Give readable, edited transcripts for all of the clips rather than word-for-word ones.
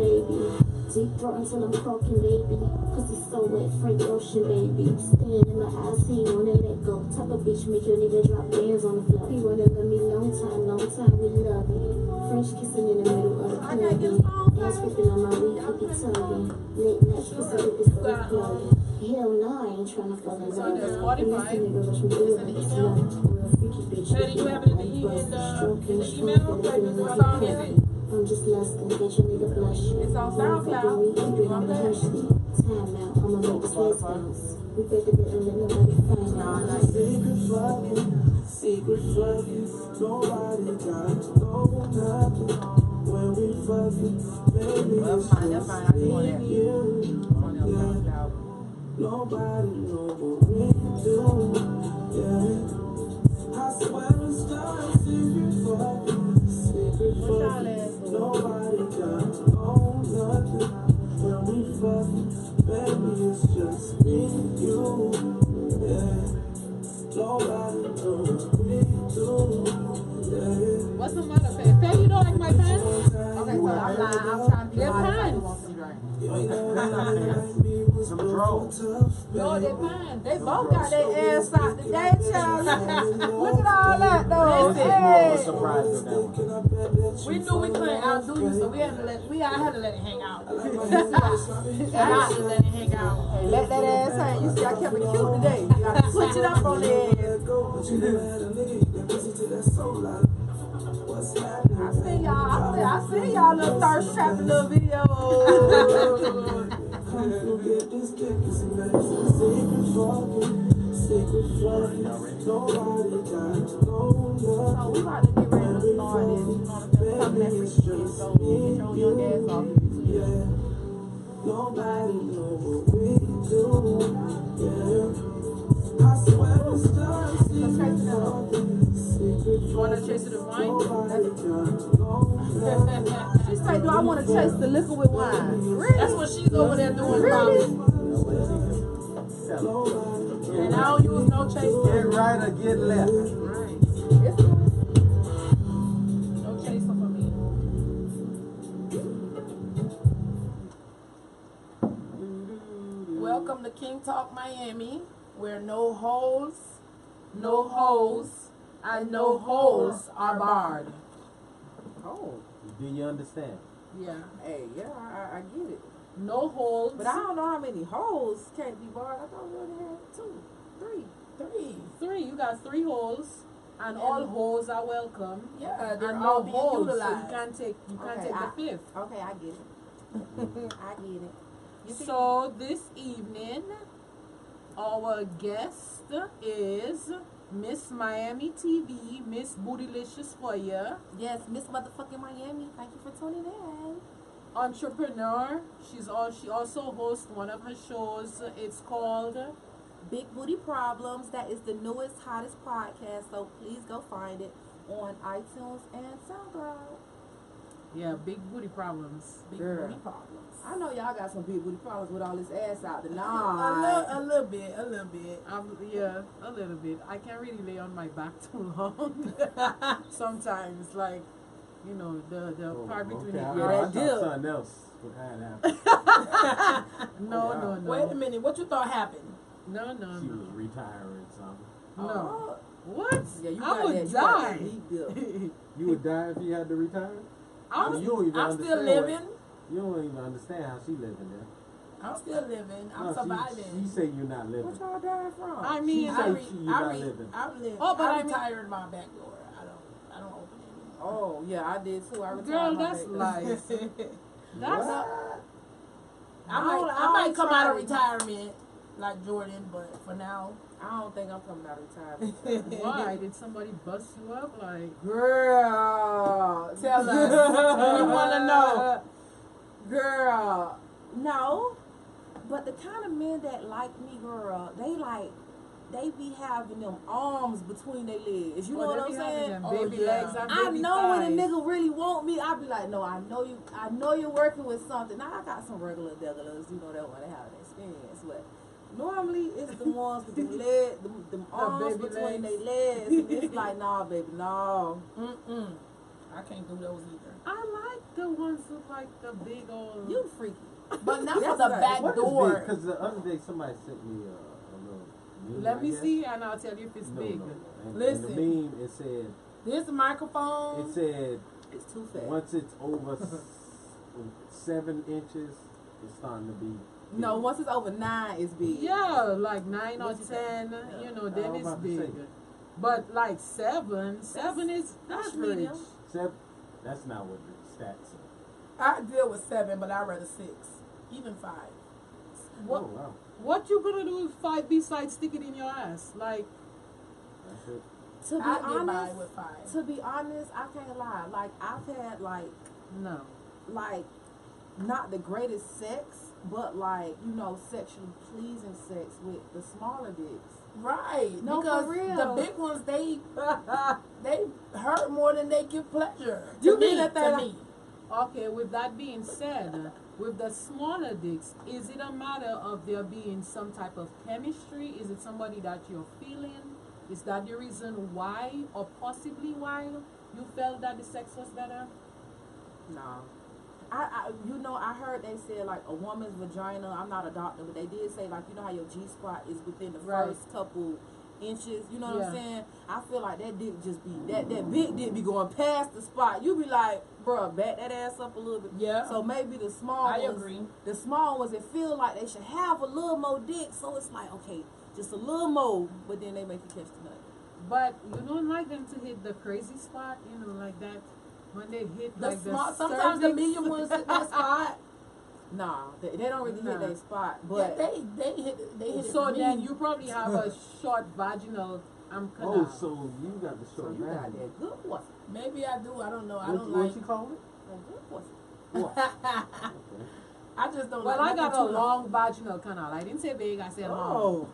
baby. Deep throat until I'm croaking, baby. Pussy so wet, Frank Ocean, baby. Staring in my eyes, he ain't wanna let go. Type of bitch make your nigga drop bands on the floor. He wanna love me long time, we love it. French kissing in the middle of the club. Ass ripping on my weed, hippie tugging. Late night pussy with this so flooding. Hell no, I ain't tryna fall in love. Spotify. Nigga rush me through it, it's not real freaky bitch. Hey, you have it in the email? What song is it? I'm just lusting, get your nigga blushing. It's on SoundCloud. Keep it on the hush thing. Time out, I'ma make this list bounce. We better get and let nobody find out. Secret fucking, nobody got to know nothing. When we fucking, baby, it's just me and you. Yeah. Nobody know what we do. Yeah. I swear it's just secret fucking. Nobody got to know nothing. When we fucking, baby, it's just me and you. Yeah. Nobody knows what we do. Yeah. What's the matter, Faye? Faye, you don't like my pants? Okay, so I'm lying. I'm trying to be They're honest. pants. No, they're fine. They both got their ass out today, child. Look at all that, though. We knew we couldn't outdo you, so we had to let it hang out. I had to let it hang out. Hey, let that ass hang. You see, I kept it cute today. You gotta switch it up on there. I seen y'all little thirst trapping little video. So we about to get ready to start this. You know what I'm saying? Something that freaky shit. So get your young ass off. Nobody knows what we do. Yeah. I swear it's just You want to chase it with wine? She said, do I want to chase the liquor with wine? Really? That's what she's over there doing. Really? And I don't use no chase. Get right or get left. Right. No chaser for me. Welcome to King Talk Miami, where no holes, and no holes are barred. Oh, Do you understand? Yeah. hey, yeah, I get it. No holes. But I don't know how many holes can't be barred. I thought we only had 2, 3. Three. You got 3 holes, and all holes are welcome. Yeah, they're And all no being holes, so utilized. you can't take Okay, the 5th. Okay, I get it. I get it. You see- So this evening, our guest is Miss Miami TV, Miss Bootylicious for you, Yes, Miss Motherfucking Miami. Thank you for tuning in. entrepreneur. She also hosts one of her shows. It's called Big Booty Problems. That is the newest, hottest podcast. So please go find it on iTunes and SoundCloud. Big Booty Problems. Big Girl. Booty Problems. I know y'all got some big booty problems with all this ass out there. Nah. A little bit. A little bit. I can't really lay on my back too long. Sometimes, like, you know, the part between the I thought something else would happen. No. Wait a minute, what you thought happened? No. She was retiring something. No. What? Yeah, you I got would that. You die. got that deep dip. You would die if you had to retire? I'm you don't even still understand living. You don't even understand how she living there. I'm still living. I'm No, surviving. She say you're not living. What y'all dying from? I mean, She say you not living. I've lived. Oh, but I I mean- retired my back door. I don't open it anymore. Oh, yeah, I did too. I retired girl, my that's back. lies. That's What? I might come out of retirement like Jordan, but for now, I don't think I'm coming out of retirement. why did somebody bust you up? Like, Girl, tell us. We want to know. girl, no. But the kind of men that like me, girl, they be having them arms between their legs. You know what I'm saying? Baby yeah. legs and I baby know when a thighs. nigga really want me, I be like, no, I know you're working with something. Now I got some regular degulas, you know, that want to have an experience, but normally it's the ones with them legs, them arms baby between legs. their legs, and it's like, nah, baby, no. I can't do those either. I like the ones with like the big old. You freaky. But not for That's the right. back What is door. big? Because the other day somebody sent me a little meme, Let I me guess. see, and I'll tell you if it's No, big. no. And Listen. the meme, it said, This microphone. It's too fast. once it's over 7 inches, it's starting to be big. No, once it's over 9, it's big. Yeah, like 9 or What you say? 10, you know, I then was it's about to big. say. But like 7 is that's average. medium. 7, that's not what the stats say. I deal with 7, but I'd rather 6, even 5. What, Oh, wow. what you gonna do with 5 besides stick it in your ass? Like, That's it. To be I get by honest, with 5. to be honest, I can't lie. Like I've had no. like not the greatest sex, but like sexually pleasing sex with the smaller dicks. Right. No, because for real. the big ones they hurt more than they give pleasure. You To mean me, that they to like- me. Okay, with that being said, with the smaller dicks, is it a matter of there being some type of chemistry? Is it somebody that you're feeling? Is that the reason why, or possibly why, you felt that the sex was better? No. I heard they said like a woman's vagina. I'm not a doctor, but they did say like how your G spot is within the Right. first couple inches. You know what Yeah. I'm saying? I feel like that dick just be that big dick be going past the spot. You be like, bruh, back that ass up a little bit. Yeah. So maybe the small I ones, agree. the small ones, it feel like they should have a little more dick. So it's like okay, just a little more, but then they make you catch the nut. But you don't like them to hit the crazy spot, like that, when they hit The like small, the sometimes the cervix. medium ones hit that spot. Nah, they don't really hit Nah. that spot. Yeah, But they hit it. So for me. then you probably have a short vaginal canal. Oh, so you got the so short you got vagina. that good pussy. Maybe I do. I don't know. I What, don't what like. you call it? That good pussy. What? Okay. I just don't Well, like. I got a nothing too long vaginal canal. I didn't say big, I said long. Oh.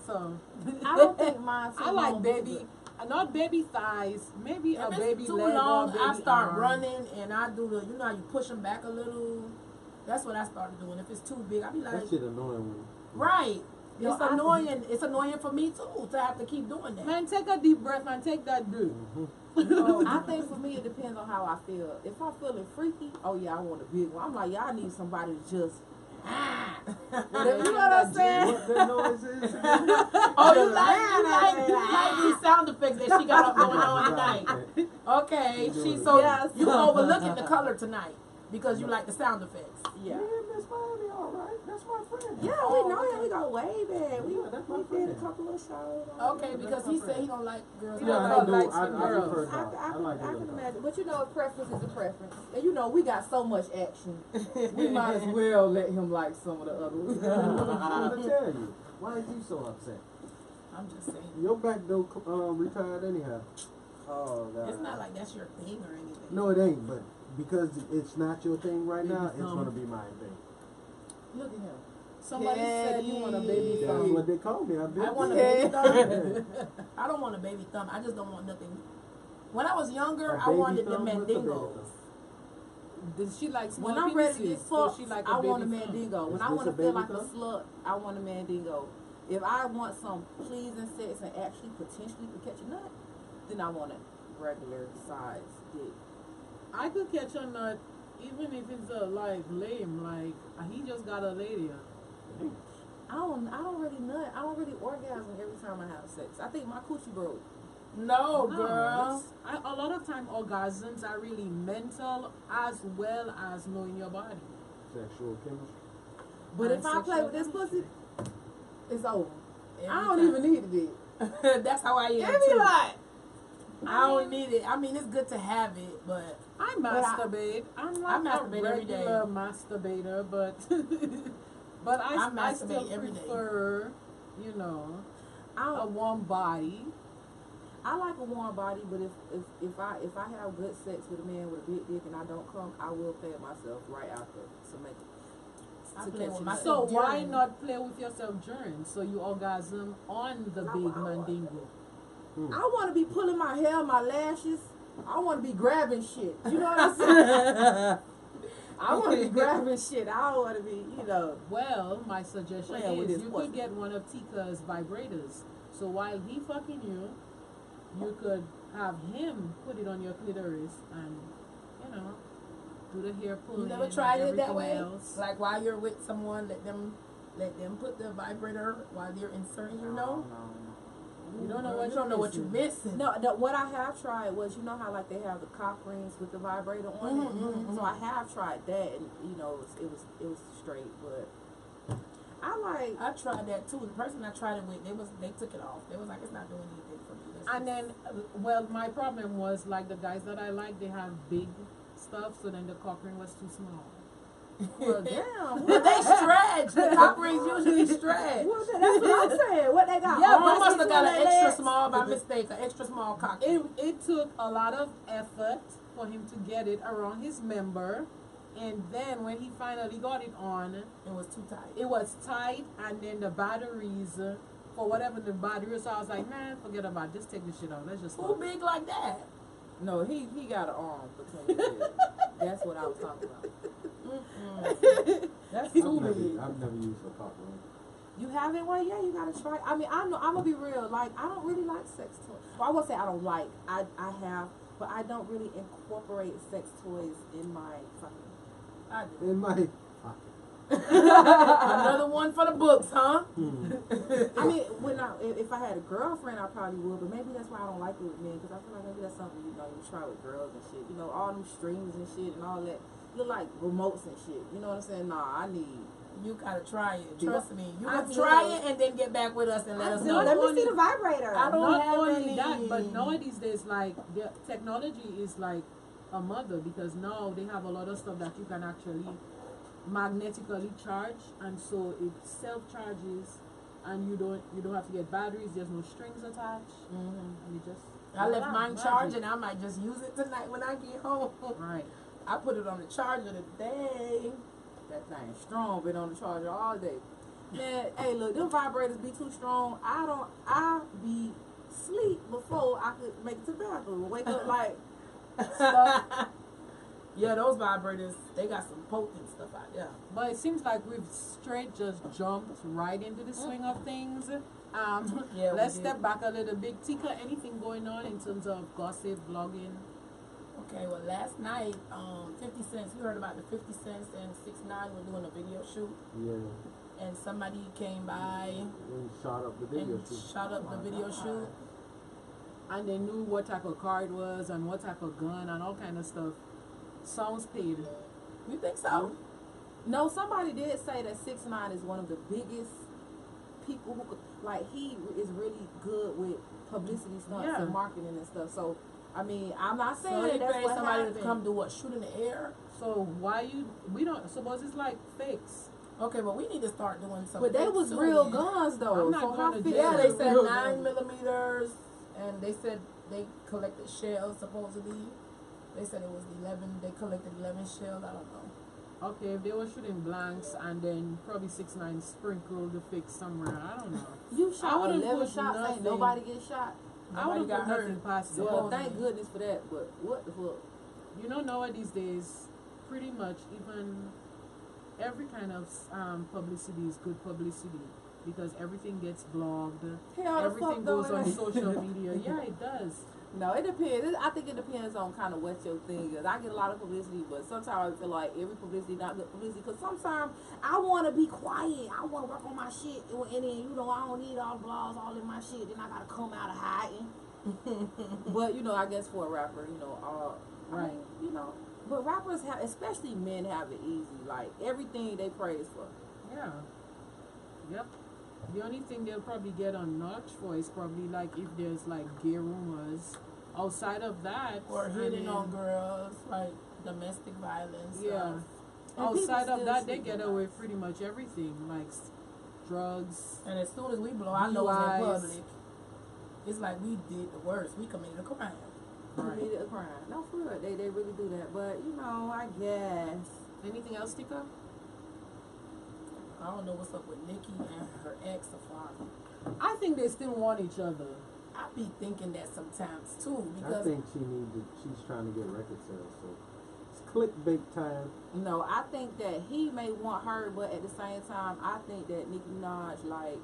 So I don't think mine. I like baby, not baby thighs, maybe If a it's baby too leg long, or baby I start arm. running and I do the, how you push them back a little. That's what I started doing. If it's too big, I be like, That shit annoying when right. No, It's I annoying. It's annoying for me too to have to keep doing that. Man, take a deep breath and take that dick. I think for me it depends on how I feel. If I'm feeling freaky, oh yeah, I want a big one. I'm like, yeah, I need somebody to just. You know what I'm saying? what the noise is. Oh, you like these sound effects that she got up going on tonight. Okay, Yes. you overlooking the color tonight because you like the sound effects. Yeah. Miss Miami, all right. That's my friend. Yeah, Oh, we know okay. him. We go way back. Yeah, that's my We did friend. a couple of shows. Okay, because he said he don't like girls. He Yeah, don't I like do. light I skin prefer girls. dark. I like I real can dark. imagine. But a preference is a preference. And we got so much action. We might as well let him like some of the others. I'm gonna tell you. Why are you so upset? I'm just saying. Your back door retired anyhow. Oh God. It's not like that's your thing or anything. No, it ain't. But because it's not your thing right Baby now, it's thumb. gonna be my thing. Look at him. Somebody said you want a baby That's thumb. what they call me. I've been. I want a Yeah. baby thumb. I don't want a baby thumb. I just don't want nothing. When I was younger, A I baby wanted the thumb? What's a baby mandingos. thumb? Does she like small When I'm ready to penises? get So fucked, she like I a want a baby thumb. mandingo. When Is I this want a to feel baby like a thumb? slut, I want a mandingo. If I want some pleasing sex and actually potentially to catch a nut, then I want a regular size dick. I could catch a nut even if it's like lame, like he just got a lady. I don't really nut. I don't really orgasm every time I have sex. I think my coochie broke. No, No, girl. a lot of time orgasms are really mental as well as knowing your body. Sexual chemistry. But if I Sexual play with this chemistry. pussy, it's over. I Every don't time. even need the dick. That's how I am It be too. like, I don't need it. I mean, it's good to have it, but I masturbate. I'm like masturbate a every day. regular masturbator, but but I I masturbate still every day. prefer, I a don't, warm body. I like a warm body, but if I have good sex with a man with a big dick and I don't come, I will play it myself right after to make it. I to play catch with a myself. nut. So why during. not play with yourself during? So you orgasm on the big mandingo. I want to be pulling my hair, my lashes. I want to be grabbing shit. You know what I'm saying? I want to be grabbing shit. I don't want to be, Well, my suggestion Playing with is his you pussy. could get one of Tika's vibrators. So while he fucking you, you could have him put it on your clitoris and, you know, do the hair pulling. You never and tried it that everything way? else. Like while you're with someone, let them put the vibrator while they're inserting, you know? You don't know what you don't know what you're missing. No, what I have tried was, you know how like they have the cock rings with the vibrator on it. So I have tried that, and you know it was straight, but I tried that too. The person I tried it with, they took it off. They was like, it's not doing anything for me. And then, well, my problem was like the guys that I like, they have big stuff, so then the cock ring was too small. well, damn. But they stretch. The cock rings usually stretch. Well, that's what I'm saying. What they got? Yeah, arms but must have got an between their extra legs? small by mistake, an extra small cock. It took a lot of effort for him to get it around his member, and then when he finally got it on, It was too tight. it was tight, and then the batteries, for whatever the battery was, so I was like, man, forget about it, just take this shit out, let's just Who fuck. big like that? No, he got an arm between his legs. That's what I was talking about. That's too big. I've never used a cock ring. You haven't? Well, yeah, you gotta try. I mean, I know. I'm gonna be real. Like, I don't really like sex toys. Well, I won't say I don't like. I have, but I don't really incorporate sex toys in my fucking. I do. In my Another one for the books, huh? I mean, if I had a girlfriend, I probably would. But maybe that's why I don't like it with men, because I feel like maybe that's something you try with girls and shit. You know, all them strings and shit and all that. Look like remotes and shit. You know what I'm saying? Nah, I need. You gotta try it. Trust me. You I can do. try it and then get back with us and let us know. Let me see the vibrator. I don't Not have only any. that, but nowadays there's like, the technology is like a mother, because now they have a lot of stuff that you can actually magnetically charge, and so it self-charges, and you don't have to get batteries, there's no strings attached, and it just I left voila, mine magic. charged and I might just use it tonight when I get home. Right. I put it on the charger today. That thing strong, been on the charger all day. Man, hey, look, them vibrators be too strong. I be sleep before I could make it to the bathroom. Wake up like stuff. Yeah, those vibrators, they got some potent stuff out there. But it seems like we've straight just jumped right into the swing of things. Yeah, Let's we step did. back a little bit. Tika, anything going on in terms of gossip, blogging? Okay, well, last night, 50 Cent, you heard about the 50 Cent and 6ix9ine were doing a video shoot, Yeah. and somebody came by And shot up the video and shoot. shot up the video shoot. And they knew what type of car it was and what type of gun and all kind of stuff. Sounds paid. You think so? No, somebody did say that 6ix9ine is one of the biggest people who could, like, he is really good with publicity stunts Yeah. and marketing and stuff. So, I mean, I'm not saying So that they that's paid what somebody happened. to come do what? Shoot in the air? So why we don't suppose it's like fakes. Okay, but we need to start doing something. But they was real guns though. I'm not So how going to fit? Yeah, jail. they said Real 9mm, and they said they collected shells supposedly. They said it was 11. They collected 11 shells. I don't know. Okay, if they were shooting blanks and then probably 6ix9ine sprinkled the fix somewhere, I don't know. You I shot wouldn't 11 put shots, ain't nothing. nobody get shot. I Nobody would got put hurt. nothing past it. Well, Supposedly. thank goodness for that. But what the fuck? You know, nowadays days, pretty much even every kind of publicity is good publicity, because everything gets blogged, Hell, the everything fuck goes don't on it? social media. Yeah, it does. No, it depends. I think it depends on kind of what your thing is. I get a lot of publicity, but sometimes I feel like every publicity not good publicity. Because sometimes I want to be quiet. I want to work on my shit. And then, you know, I don't need all the blogs, all in my shit. Then I got to come out of hiding. But, you know, I guess for a rapper, you know, Right. you know. But rappers have, especially men, have it easy. Like, everything they praise for. Yeah. Yep. The only thing they'll probably get on notch for is probably like if there's like gay rumors. Outside of that, Or I hitting mean, on girls, like domestic violence. Yeah. stuff. And Outside people of still that, they sleep get with away us. pretty much everything, like drugs. And as soon as we blow our nose in DUIs. public, it's like we did the worst. We committed a crime. Committed a crime. No, for real. They really do that. But, you know, I guess. Anything else, Tika? I don't know what's up with Nikki and her ex Safari. I think they still want each other. I be thinking that sometimes too I because think she's trying to get record sales, so it's clickbait time. No, I think that he may want her, but at the same time, I think that Nicki Minaj, like,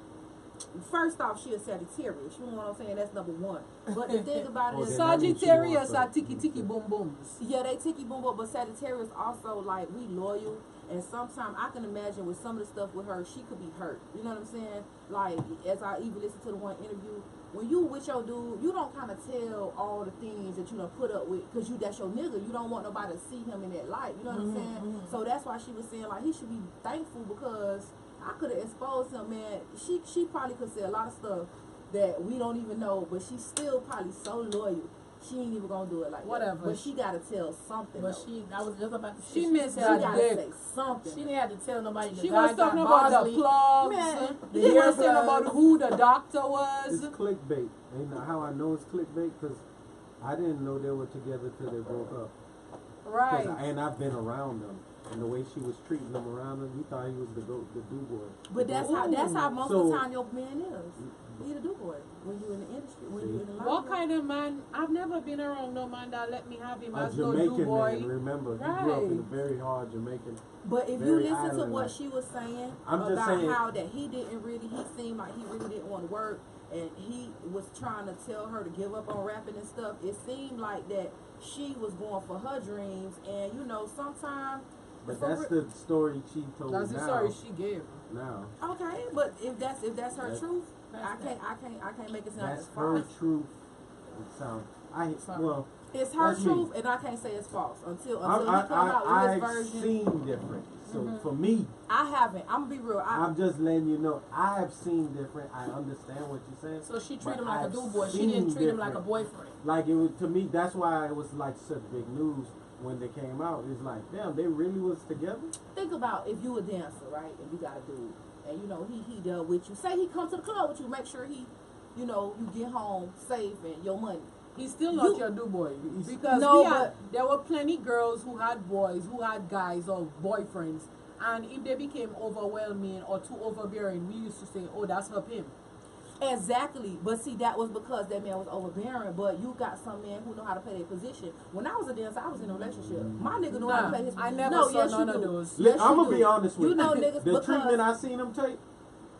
first off, she a Sagittarius. You know what I'm saying? That's number one. But the thing about it Oh, is, then that means she Sagittarius wants are a- ticky ticky boom booms. yeah, they ticky boom boom, but Sagittarius also like we loyal, and sometimes I can imagine with some of the stuff with her, she could be hurt. You know what I'm saying? Like as I even listened to the one interview, when you with your dude, you don't kind of tell all the things that you done put up with, cause that's your nigga. You don't want nobody to see him in that light. You know what I'm saying? So that's why she was saying like he should be thankful because I could have exposed him, man. She probably could say a lot of stuff that we don't even know, but she's still probably so loyal. She ain't even gonna do it like Whatever. that. But she gotta tell something. But though. I was just about to say, She missed She that gotta dick. say something. She didn't have to tell nobody. The She guy was talking got about the Bosley. plugs. Man, She the was saying earbuds. about who the doctor It's was. clickbait. And how I know it's clickbait because I didn't know they were together till they broke up. 'Cause Right. and I've been around them. And the way she was treating them around him, you thought he was the do boy. But that's how most So- of the time your man is. He the do boy when you in the industry, when you in the line. What kind of man? I've never been around no man that let me have him A as no Jamaican do boy. man, remember? He grew up Right. in a very hard Jamaican. But if you Very listen to island what like. she was saying I'm just about saying- how that he seemed like he really didn't want to work, and he was trying to tell her to give up on rapping and stuff. It seemed like that she was going for her dreams, and sometimes. But for that's re- the story she told That's the now. story she gave. Now. Okay, but if that's her That's- truth, I That's can't make it sound That's as her false. truth. It sounds. Well, It's her that's me. truth, and I can't say it's false until he I, come out with I've his version. seen different. So for me, I haven't. I'm gonna be real. I'm just letting you know I have seen different. I understand what you're saying. So she but treated him like a I've do boy. She seen didn't treat him like a different. boyfriend. Like it was to me. That's why it was like such big news when they came out. It's like, damn, they really was together. Think about if you a dancer, right, and you got a dude, and he dealt with you. Say he come to the club with you, make sure you get home safe and your money. He's still not your do boy because No, there were plenty girls who had boys, who had guys or boyfriends, and if they became overwhelming or too overbearing, we used to say, "Oh, that's her pimp." Exactly, but see, that was because that man was overbearing. But you got some men who know how to play their position. When I was a dancer, I was in a relationship. My nigga knew how to play his I position. never no, saw yes, none you of do. those. Yes, I'm you gonna do. be honest with You know niggas the because treatment I seen him take,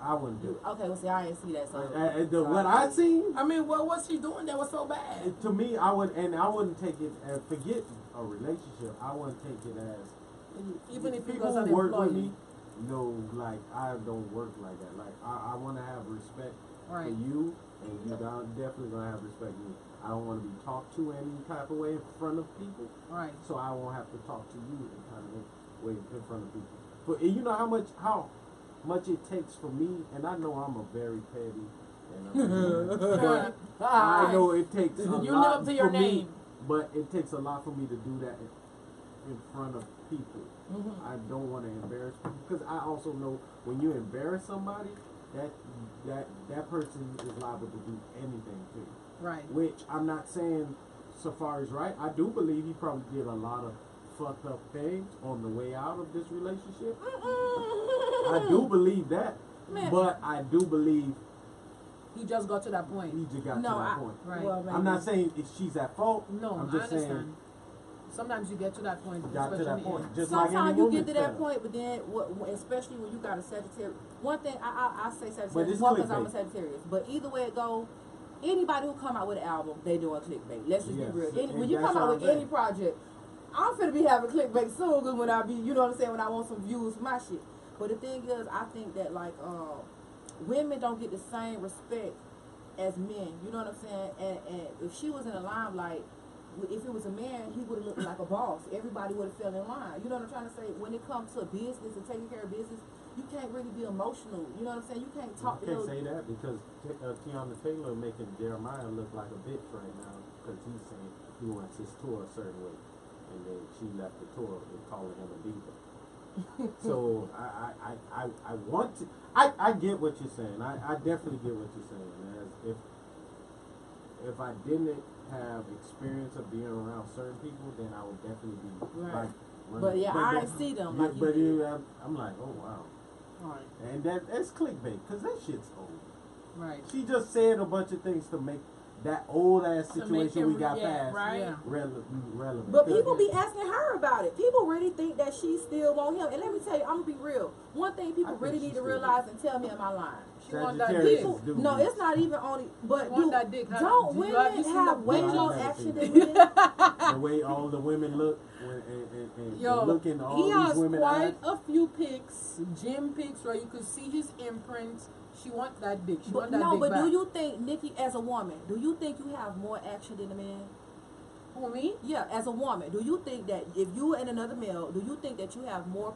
I wouldn't do. okay, well, see, I ain't see that. So What I seen, I mean, what was she doing that was so bad? to me, I wouldn't take it as forget a relationship. I wouldn't take it as Even if it people was an who work with employee. me. No, like I don't work like that. Like I want to have respect for Right. you, and you definitely gonna have respect for me. I don't want to be talked to any type of way in front of people, Right. so I won't have to talk to you in kind of way in front of people. But you know how much it takes for me, and I know I'm a very petty, and but I know it takes a You lot live up to your for me, name. but it takes a lot for me to do that in front of people. I don't want to embarrass people because I also know when you embarrass somebody, that person is liable to do anything to you. Right. Which I'm not saying Safari's right. I do believe he probably did a lot of fucked up things on the way out of this relationship. I do believe that, Man. but I do believe He just got to that point. he just got to No, that point. Right. Well, I'm not saying she's at fault. No, I'm I just saying understand. Sometimes you get to that point. got to especially that in- point. Just like any sometimes you woman get to that said. point, but then especially when you got a Sagittarius. One thing I say But Sagittarius it's more because I'm a clickbait. Sagittarius. But either way it go, anybody who come out with an album, they doing clickbait. Let's just Yes, be real. and When you that's come out what with I'm any saying. project, I'm finna be having clickbait soon. Cause when I be, you know what I'm saying, when I want some views for my shit. But the thing is, I think that like women don't get the same respect as men. You know what I'm saying? And if she was in the limelight, if it was a man, he would have looked like a boss. Everybody would have fell in line. You know what I'm trying to say? When it comes to business and taking care of business, you can't really be emotional. You know what I'm saying? You can't talk You can't to say that because Tiana Taylor making Jeremiah look like a bitch right now because he's saying he wants his tour a certain way, and then she left the tour and calling him a diva. So I want to. I get what you're saying. I definitely get what you're saying. As if I didn't have experience of being around certain people, then I would definitely be Right. like. But yeah, I then- ain't see them yeah, like you but did. I'm like, oh wow, Right. and that's clickbait because that shit's old. Right. She just said a bunch of things to make that old ass To make situation him we got react, past right? Yeah. relevant. But people be asking her about it. People really think that she still want him. And let me tell you, I'm gonna be real. One thing people think really she need to still realize and tell me am I lying. She want that Sagittarius dick. is do No, this. it's not even only. But She want that dick. don't You women seen have the way pictures? more I haven't action seen than it. men? The way all the women look and Yo, the look in all he these has women quite eyes. a few pics, gym pics, where you could see his imprint. She want that dick. She But want that no, dick but back. do you think, Nikki, as a woman, do you think you have more action than a man? Who, me? Yeah, as a woman, do you think that if you and another male, do you think that you have more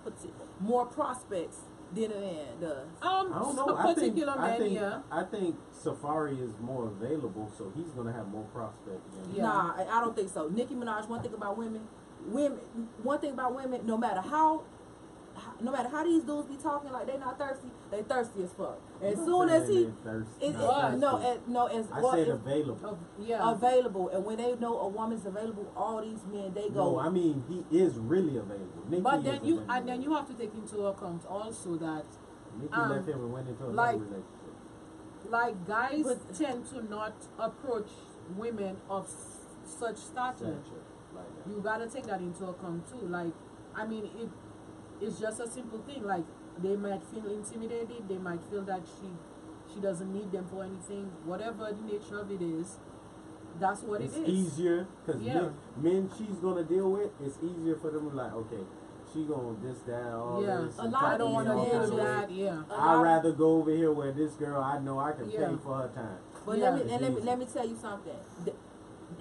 prospects than a man does? I don't know. A particular man, yeah. I think Safari is more available, so he's gonna have more prospects. Than Yeah. Nah, I don't think so. Nicki Minaj, one thing about women, no matter how these dudes be talking like they not thirsty, they thirsty as fuck. As soon as he, I said available. Oh, yeah. available, and when they know a woman's available, all these men they go. No, I mean he is really available. Nikki But is then available. you have to take into account also that Nikki um, left him and went into another like- relationship. like guys But- tend to not approach women of such stature. Stature, like that. You gotta take that into account too. Like, I mean, it's just a simple thing. Like, they might feel intimidated. They might feel that she doesn't need them for anything. Whatever the nature of it is, that's what It's it is. easier because Yeah. men she's gonna deal with. It's easier for them to like, okay, she gonna this, that, all Yeah. this. A and lot talk I don't me want to all deal kinds with of that. ways. Yeah. I'd rather go over here where this girl I know I can Yeah. pay for her time. But Yeah. let me tell you something.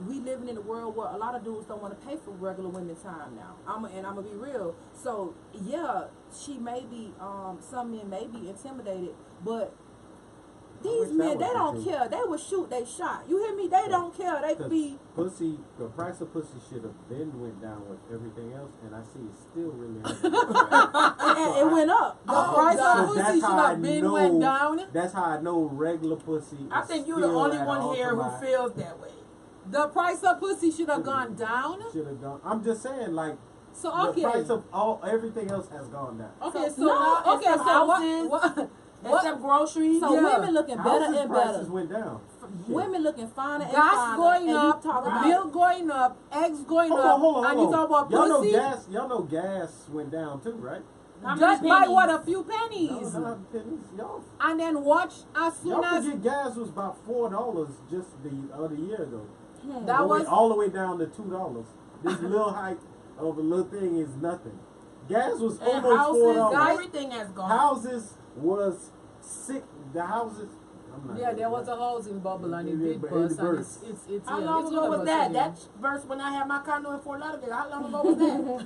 We living in a world where a lot of dudes don't want to pay for regular women time now. I'm gonna be real. So yeah, she may be some men may be intimidated, but these wish that men was they the don't truth. care. They will shoot they shot. You hear me? They don't care. They could be The price of pussy should have been went down with everything else, and I see it's still really. and it went up. The Oh, price God. of So pussy that's should how I have been know- went down. That's how I know regular pussy. I is think you're the still only at one an here who all-time high. feels that way. The price of pussy should have gone down. Should have gone. I'm just saying, like So the okay. price of everything else has gone down. Okay, So- so no, now, okay, except so houses, what? Except groceries. So Yeah. women looking better Houses and prices better. went down. Shit. Women looking finer and Gas finer. going and up, you talk about milk going up, eggs going Hold up, on, hold on, and hold you on. talk about Y'all know pussy. gas. Y'all know gas went down too, right? How Just many by pennies? what, a few No, pennies, not pennies. Y'all, and then watch as soon y'all as forget gas was about $4 just the other year ago. that Going was all the way down to $2. This little hike of a little thing is nothing. Gas was And almost houses, $4. everything has gone. Houses was sick. The houses. I'm not yeah, gonna there do was that. a housing bubble and it Yeah, did but burst, it and burst. it's How yeah, long it's ago gonna was burst that? again. That verse when I had my condo in Fort Lauderdale. How long ago was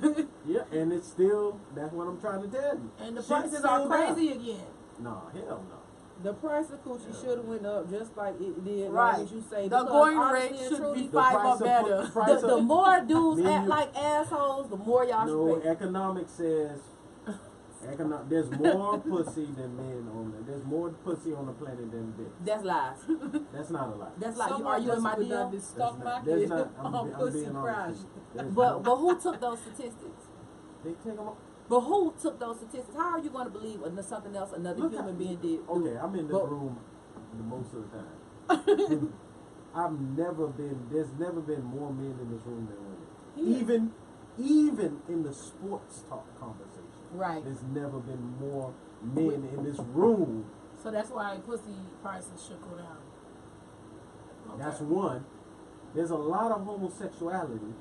that? Yeah, and it's still. That's what I'm trying to tell you. And the Shit's prices still are down. crazy again. No, hell no. the price of coochie should have went up just like it did. Right. As you say, The because going honestly rate and should truly, be The 5 price or of better. pu- price the of- more dudes Me and act you- like assholes, the more y'all No, should pay. economics says there's more pussy than men on the. There's more pussy on the planet than dick. That's lies. That's not a lie. That's like Someone are you in just my put that deal? the stock That's market not. on I'm pussy being crash. honest with you. There's But no- but who took those statistics? they take 'em up. But who took those statistics? How are you going to believe something else another Look, human being did? Okay, I'm in this But- room most of the time. There's never been more men in this room than women. Even in the sports talk conversation. Right. There's never been more men in this room. So that's why pussy prices should go down. Okay. That's one. There's a lot of homosexuality.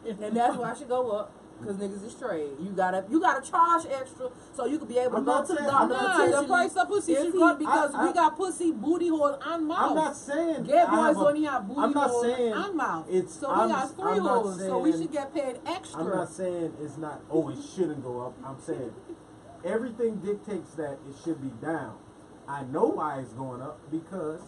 And that's why I should go up. Cause niggas is straight. You gotta charge extra so you can be able to I'm go not to the saying- doctor. I'm not Nah, the potentially. price of pussy If should he- go up because I- we got pussy, booty hole, and mouth. I'm not saying Gay I have boys a- only have booty I'm not hole saying and mouth. it's- So we I'm- got 3 I'm not holes. So we saying- should get paid extra. I'm not saying it's not. Oh, it shouldn't go up. I'm saying everything dictates that it should be down. I know why it's going up because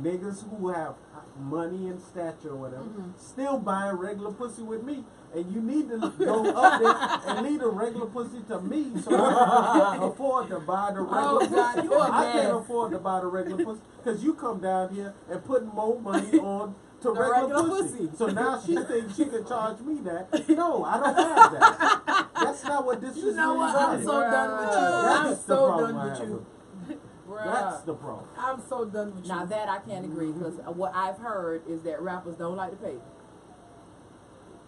niggas who have money and stature or whatever still buying regular pussy with me. And you need to go up there and leave the regular pussy to me so I can afford to buy the regular Oh, God, pussy. you a I man. can't afford to buy the regular pussy because you come down here and put more money on to regular regular pussy. So now she thinks she can charge me that. No, I don't have that. That's not what this You is know really what? I'm about. so done with you. That's I'm the so problem done I with have you. That's the problem. I'm so done with you. Now that I can't agree, because what I've heard is that rappers don't like to pay.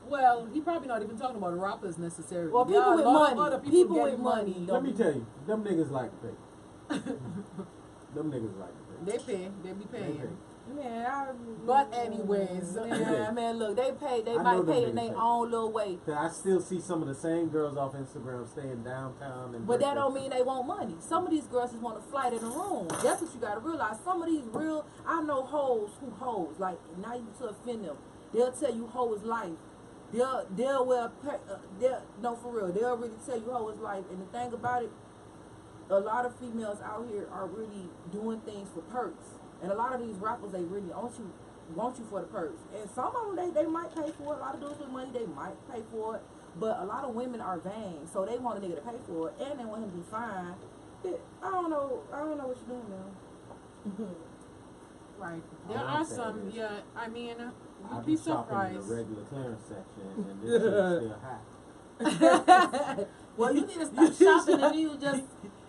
Well, he probably not even talking about rappers necessarily. Well, There are people a with lot of money, other people getting with money. Let me tell you, them niggas like to pay. Them niggas like to pay. They pay. They be They paying. pay. Man, But anyways, yeah, man, look, they pay. They I know might them pay in niggas their pay. own little way. 'Cause I still see some of the same girls off Instagram staying downtown and. But that don't mean they want money. Some of these girls just want a flight in a room. That's what you gotta realize. Some of these real, I know hoes who hoes. Like, not even to offend them. They'll tell you hoe is life. They'll wear, no, for real. They'll really tell you hoe is life. And the thing about it, a lot of females out here are really doing things for perks. And a lot of these rappers, they really want you for the perks. And some of them, they might pay for it. A lot of dudes with money, they might pay for it. But a lot of women are vain, so they want a nigga to pay for it, and they want him to be fine. I don't know what you're doing now. right. All There I'm are saying some. is- Yeah, I mean, I you'd be be shopping in the surprised. regular clearance section and this shit still high. Well, you need to stop shopping and you just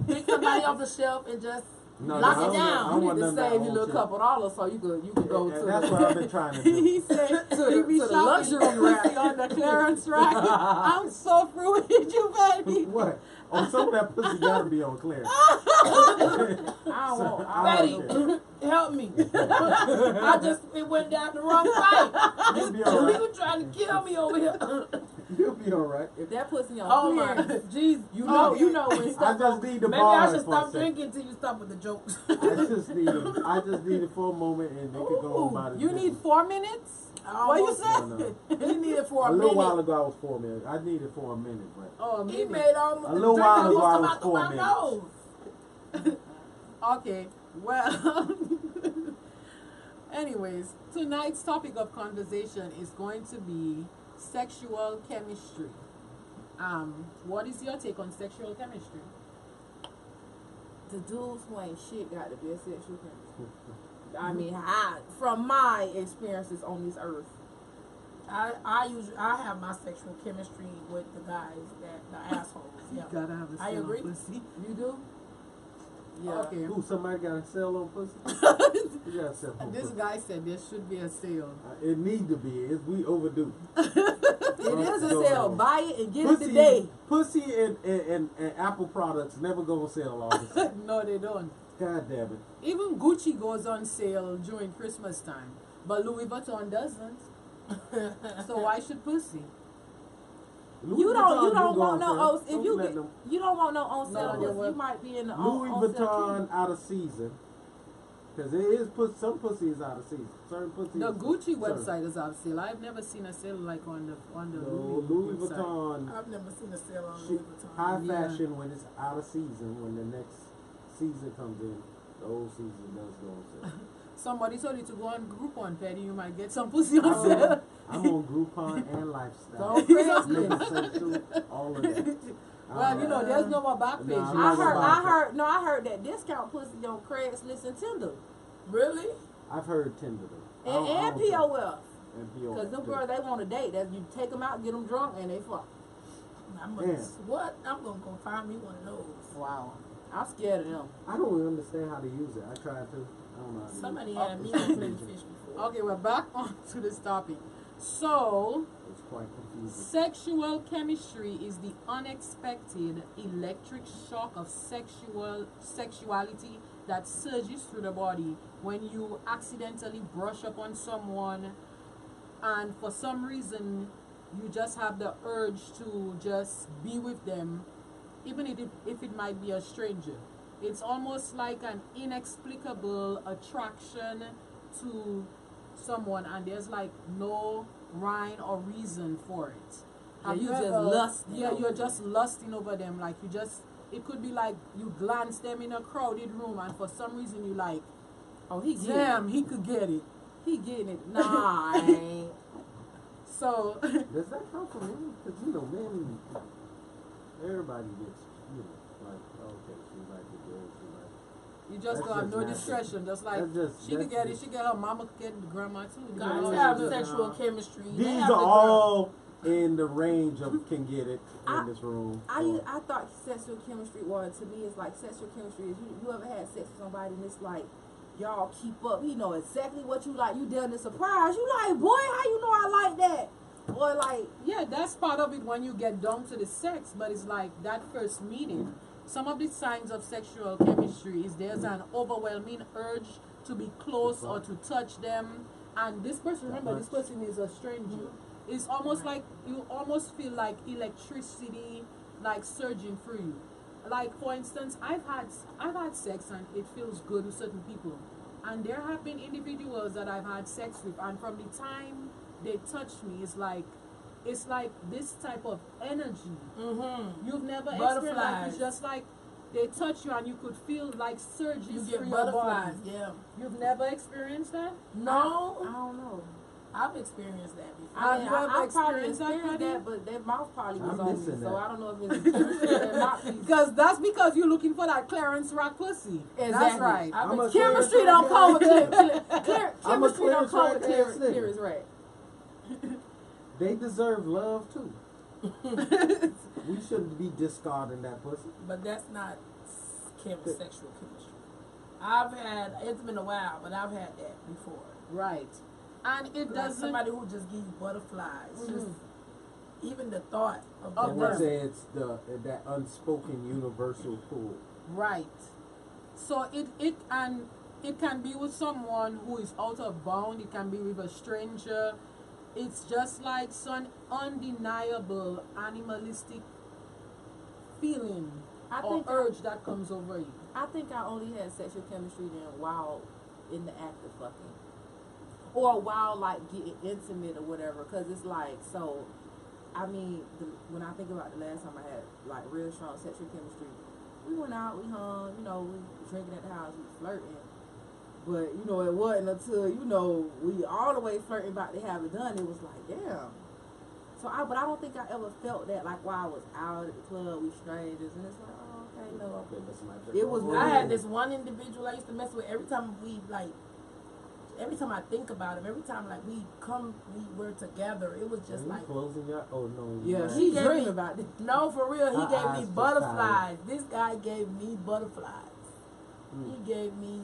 pick somebody off the shelf and just No, lock no, it I down. don't You want need to none of that save your old little shit. couple dollars so you could go And to that's the, what I've been trying to do. He said he be to the shopping luxury rack. on the clearance rack. I'm so through with you, baby. What? Oh, some of that pussy gotta be on clearance. I don't want. Betty, help me. It went down the wrong pipe. You'll be This alright. nigga trying to kill me over here. You'll be alright. If that pussy on Oh my, clearance, jeez. you know when I stuff. just need the Maybe bars I should for a stop second. drinking till you stop with the jokes. I just need it for a moment and they could go on about it. You need 4 minutes? What you said? No. He needed for A a little minute. while ago I was 4 minutes. I needed for a minute, but Oh, He maybe. made almost A little the while drink ago, I almost was come out 4 the nose. Okay, well, anyways, tonight's topic of conversation is going to be sexual chemistry. What is your take on sexual chemistry? The dudes who ain't shit got the best sexual chemistry. I mean, from my experiences on this earth. I have my sexual chemistry with the guys the assholes. Yeah. You gotta have a I sale on agree. pussy. You do? Yeah. Okay. ooh, somebody got a sell on pussy? You got a sell on This pussy. guy said there should be a sale. It need to be. We overdue. It is a Go sale. on. Buy it and get it today. Pussy and Apple products never go on sale all the time. No, they don't. God damn it. Even Gucci goes on sale during Christmas time, but Louis Vuitton doesn't. So why should pussy? Louis You Vuitton don't do go want on no sale. if Don't you let get, them- you don't want no on Not sale on your pussy. You might be in the Louis on sale Vuitton out of season. Because it is some pussy is out of season. Certain pussy The is Gucci certain. website is out of sale. I've never seen a sale like on the No, Louis Louis website. Vuitton I've never seen a sale on shit, Louis Vuitton. high Yeah. fashion when it's out of season. When the next season comes in, the old season does go on sale. Somebody told you to go on Groupon, Petty. You might get some pussy on sale. I'm on Groupon and Lifestyle. Don't crazy. Living social, all of that. Well, you know, there's no more back page. Nah, I'm I not about heard that discount pussy on Craigslist and Tinder Really? I've heard Tinder though. and I don't POF. And POF. Cause them girls, they want a date. That you take them out, get them drunk, and they fuck. I'm Yeah. What? I'm gonna go find me one of those. Wow, I'm scared of them. I don't really understand how to use it. I tried to. I don't know how to Somebody use had me on plenty fish before. Okay, we're back on to this topic. So, it. It's quite confusing. sexual chemistry is the unexpected electric shock of sexuality that surges through the body when you accidentally brush up on someone and for some reason you just have the urge to just be with them, even if it might be a stranger. It's almost like an inexplicable attraction to someone and there's like no rhyme or reason for it. Yeah, you Have just ever- lusting Yeah, over you're them. just lusting over them. Like you just, it could be like you glance them in a crowded room and for some reason you like, Oh, he getting damn, it. he could get it. He getting it. Nah, I ain't. So, Does that come from him? Because you know, men, everybody gets, you know, like, okay, she like the girl, she like. you just That's don't have just no natural. discretion. Just like That's just- she could that's get it, she get her mama could get it, the grandma too. Guys You know, have just- sexual chemistry. They These have are the all in the range of can get it in this room. I thought sexual chemistry, well, to me, it's like sexual chemistry is you ever had sex with somebody and it's like, y'all keep up, he know exactly what you like, you done the surprise, you like, boy, how you know I like that? Or like, yeah, that's part of it when you get down to the sex, but it's like that first meeting. Some of the signs of sexual chemistry is there's an overwhelming urge to be close or to touch them. And this person, remember, this person is a stranger. It's almost like you almost feel like electricity like surging through you. Like for instance, I've had sex and it feels good with certain people. And there have been individuals that I've had sex with, and from the time they touch me, it's like this type of energy. You've never experienced, like, it's just like they touch you and you could feel like surges You through get your butterflies, body. yeah. You've never experienced that? No, I don't know. I've experienced that before. I mean, I probably probably experienced that, experienced Patty? that, but that mouth probably was I'm on me, missing so that. I don't know if it's a chemistry or not. Because that's because you're looking for that Clarence Rock pussy. That's Exactly. right. I'm a Chemistry clearance don't come with rack. I'm a chemistry don't clearance come with rack ass nigga. clearance rack. They deserve love too. We shouldn't be discarding that pussy. But that's not sexual chemistry. It's been a while, but I've had that before. Right. And it Like doesn't. somebody who just gives you butterflies. Just even the thought of Of I them. would say it's that unspoken universal pull. Right. So it can be with someone who is out of bound. It can be with a stranger. It's just like some undeniable animalistic feeling I or think urge that comes over you. I think I only had sexual chemistry then while in the act of fucking, or while like getting intimate or whatever. Cause it's like, so, I mean, when I think about the last time I had like real strong sexual chemistry, we went out, we hung, we drinking at the house, we flirting. But it wasn't until we all the way flirting about to have it done. It was like, damn. So but I don't think I ever felt that like while I was out at the club, we strangers, and it's like, oh, okay, no. Okay, that's my It was I had this one individual I used to mess with every time I think about him, every time like we were together, it was just like, closing your. Oh no. Yeah, you he gave dreaming me- about this. no, for real, he My gave eyes me just butterflies. This guy gave me butterflies. Mm. He gave me,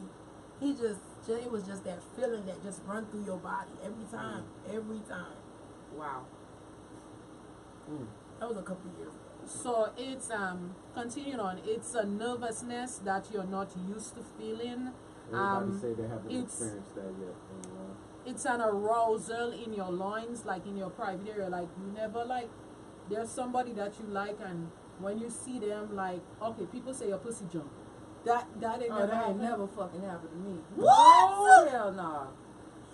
it was just that feeling that just run through your body every time. Wow. Mm. That was a couple of years ago. So it's continuing on. It's a nervousness that you're not used to feeling. Everybody say they haven't it's- experienced that yet. It's an arousal in your loins, like in your private area. Like you never like. There's somebody that you like, and when you see them, like, okay, people say your pussy jump. That ain't Oh, never that ain't happened. never fucking happened to me. What? Hell no.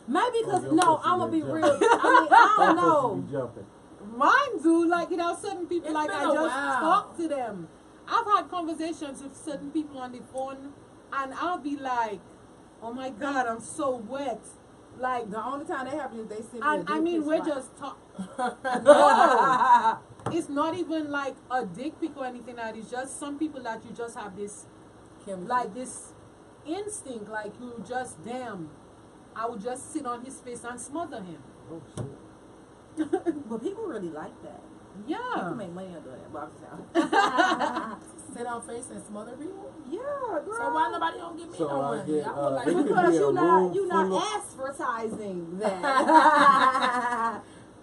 Maybe because your no, pussy I'm gonna be been real. jumping. I mean, I don't That pussy know. be jumping. Mine do, like, certain people, It's like, been I a just while. talk to them. I've had conversations with certain people on the phone, and I'll be like, oh my God, I'm so wet. Like, The only time that happens is they send me and a I dick mean, pic, we're like, just talking. No, it's not even like a dick pic or anything like that. It's just some people that you just have this, chemistry. like, this instinct, like, you just, damn, I would just sit on his face and smother him. Oh shit. But people really like that. Yeah. People make money on doing that, but I'm just Sit on face and smother people. yeah, girl. So why nobody don't give me So, no I money? get, I would like it could Because be a you're room not full of- advertising that.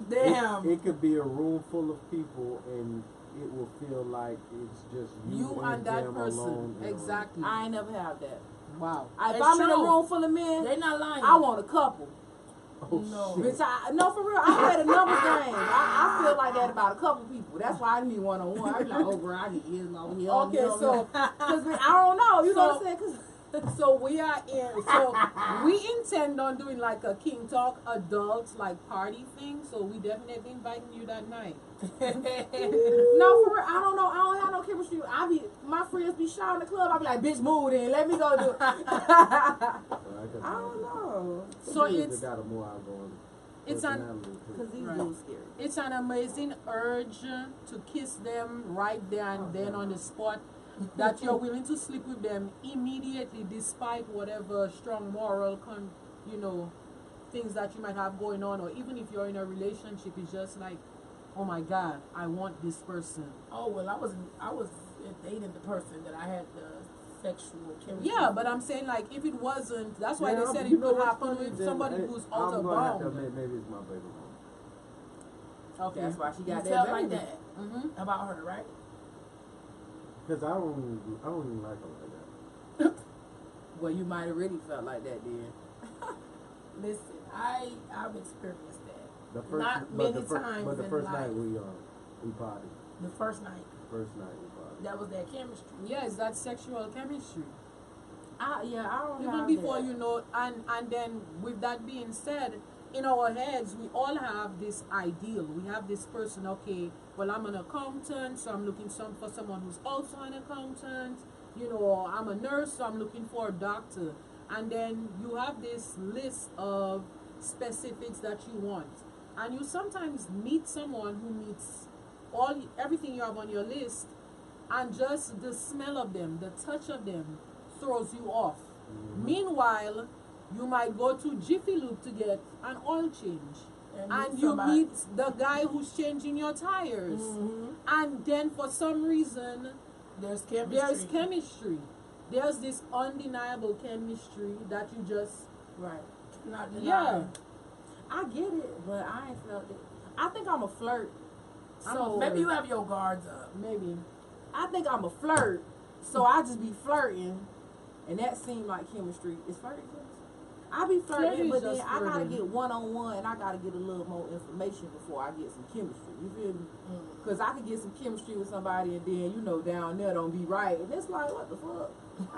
Damn. It could be a room full of people, and it will feel like it's just You and and that them person. alone in a room. Exactly. I ain't never have that. Wow. If It's I'm in a true. room full of men, They not lying. I want a couple. Oh No. shit. Bitch, no, for real. I play the numbers game. I feel like that about a couple people. That's why I need one-on-one. I be like, oh, girl, I need his over here. Okay, so Because I don't know. You know what I'm So- saying? 'Cause so we are in. So we intend on doing like a King Talk adult like party thing. So we definitely inviting you that night. no, for real, I don't know. I don't have no chemistry. My friends be shy in the club. I be like, bitch, move in. Let me go do it. I don't know. So it's got a more outgoing it's an personality, too. Because these Right. dudes scary. it's an amazing urge to kiss them right there and then on the spot. That you're willing to sleep with them immediately, despite whatever strong moral, things that you might have going on, or even if you're in a relationship, it's just like, oh my God, I want this person. Oh well, I was dating the person that I had the sexual chemistry. Yeah, but I'm saying like if it wasn't, that's why Yeah, they said you it know could what's happen funny? with Then, somebody who's out I'm of gonna have to bound. admit, maybe it's my baby mama. Okay. That's why she You got felt that like baby. that Mm-hmm. about her, right? Cause I don't even like her like that. Well, you might have really felt like that then. Listen, I've experienced that. The first, Not but many times but the in first life. night we partied. The first night, First night we partied. that was that chemistry. Yes, that's sexual chemistry. I don't Even have before that. you know, and then with that being said, in our heads we all have this ideal. We have this person. Okay, well I'm an accountant, so I'm looking for someone who's also an accountant. You know, I'm a nurse, so I'm looking for a doctor. And then you have this list of specifics that you want, and you sometimes meet someone who meets everything you have on your list, and just the smell of them, the touch of them throws you off. Mm-hmm. Meanwhile, you might go to Jiffy Lube to get an oil change, and you somebody. meet the guy who's changing your tires, and then for some reason There's chemistry. there's chemistry. There's this undeniable chemistry that you just Right. Not deny. yeah. I get it, but I ain't felt it. I think I'm a flirt. So Maybe you have your guards up. Maybe. I think I'm a flirt. So I just be flirting, and that seemed like chemistry. Is flirting chemistry? I be flirting, Flirting but is then just I gotta flirting. get one-on-one, and I gotta get a little more information before I get some chemistry. You feel me? Because I could get some chemistry with somebody, and then, you know, down there don't be right. And it's like, what the fuck?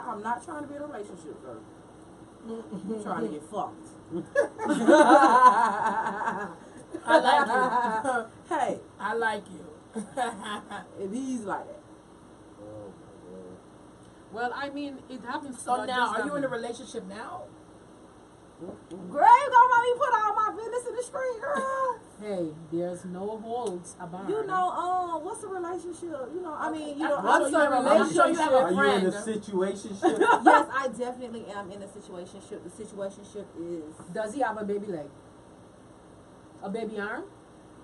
I'm not trying to be in a relationship, sir. I'm trying to get fucked. I like you. Hey, I like you. if he's like that. Oh my god. Well, I mean, it happens. So not now, just are you in a that. relationship now? Girl, you gonna let me put all my business in the street, girl. Hey, there's no holds about. You know, what's a relationship? You know, I mean, you know, I'm I'm sure you have a- I'm sure you have a Are you in a friend. situationship? Yes, I definitely am in a situationship. The situationship is, Does he have a baby leg? A baby arm?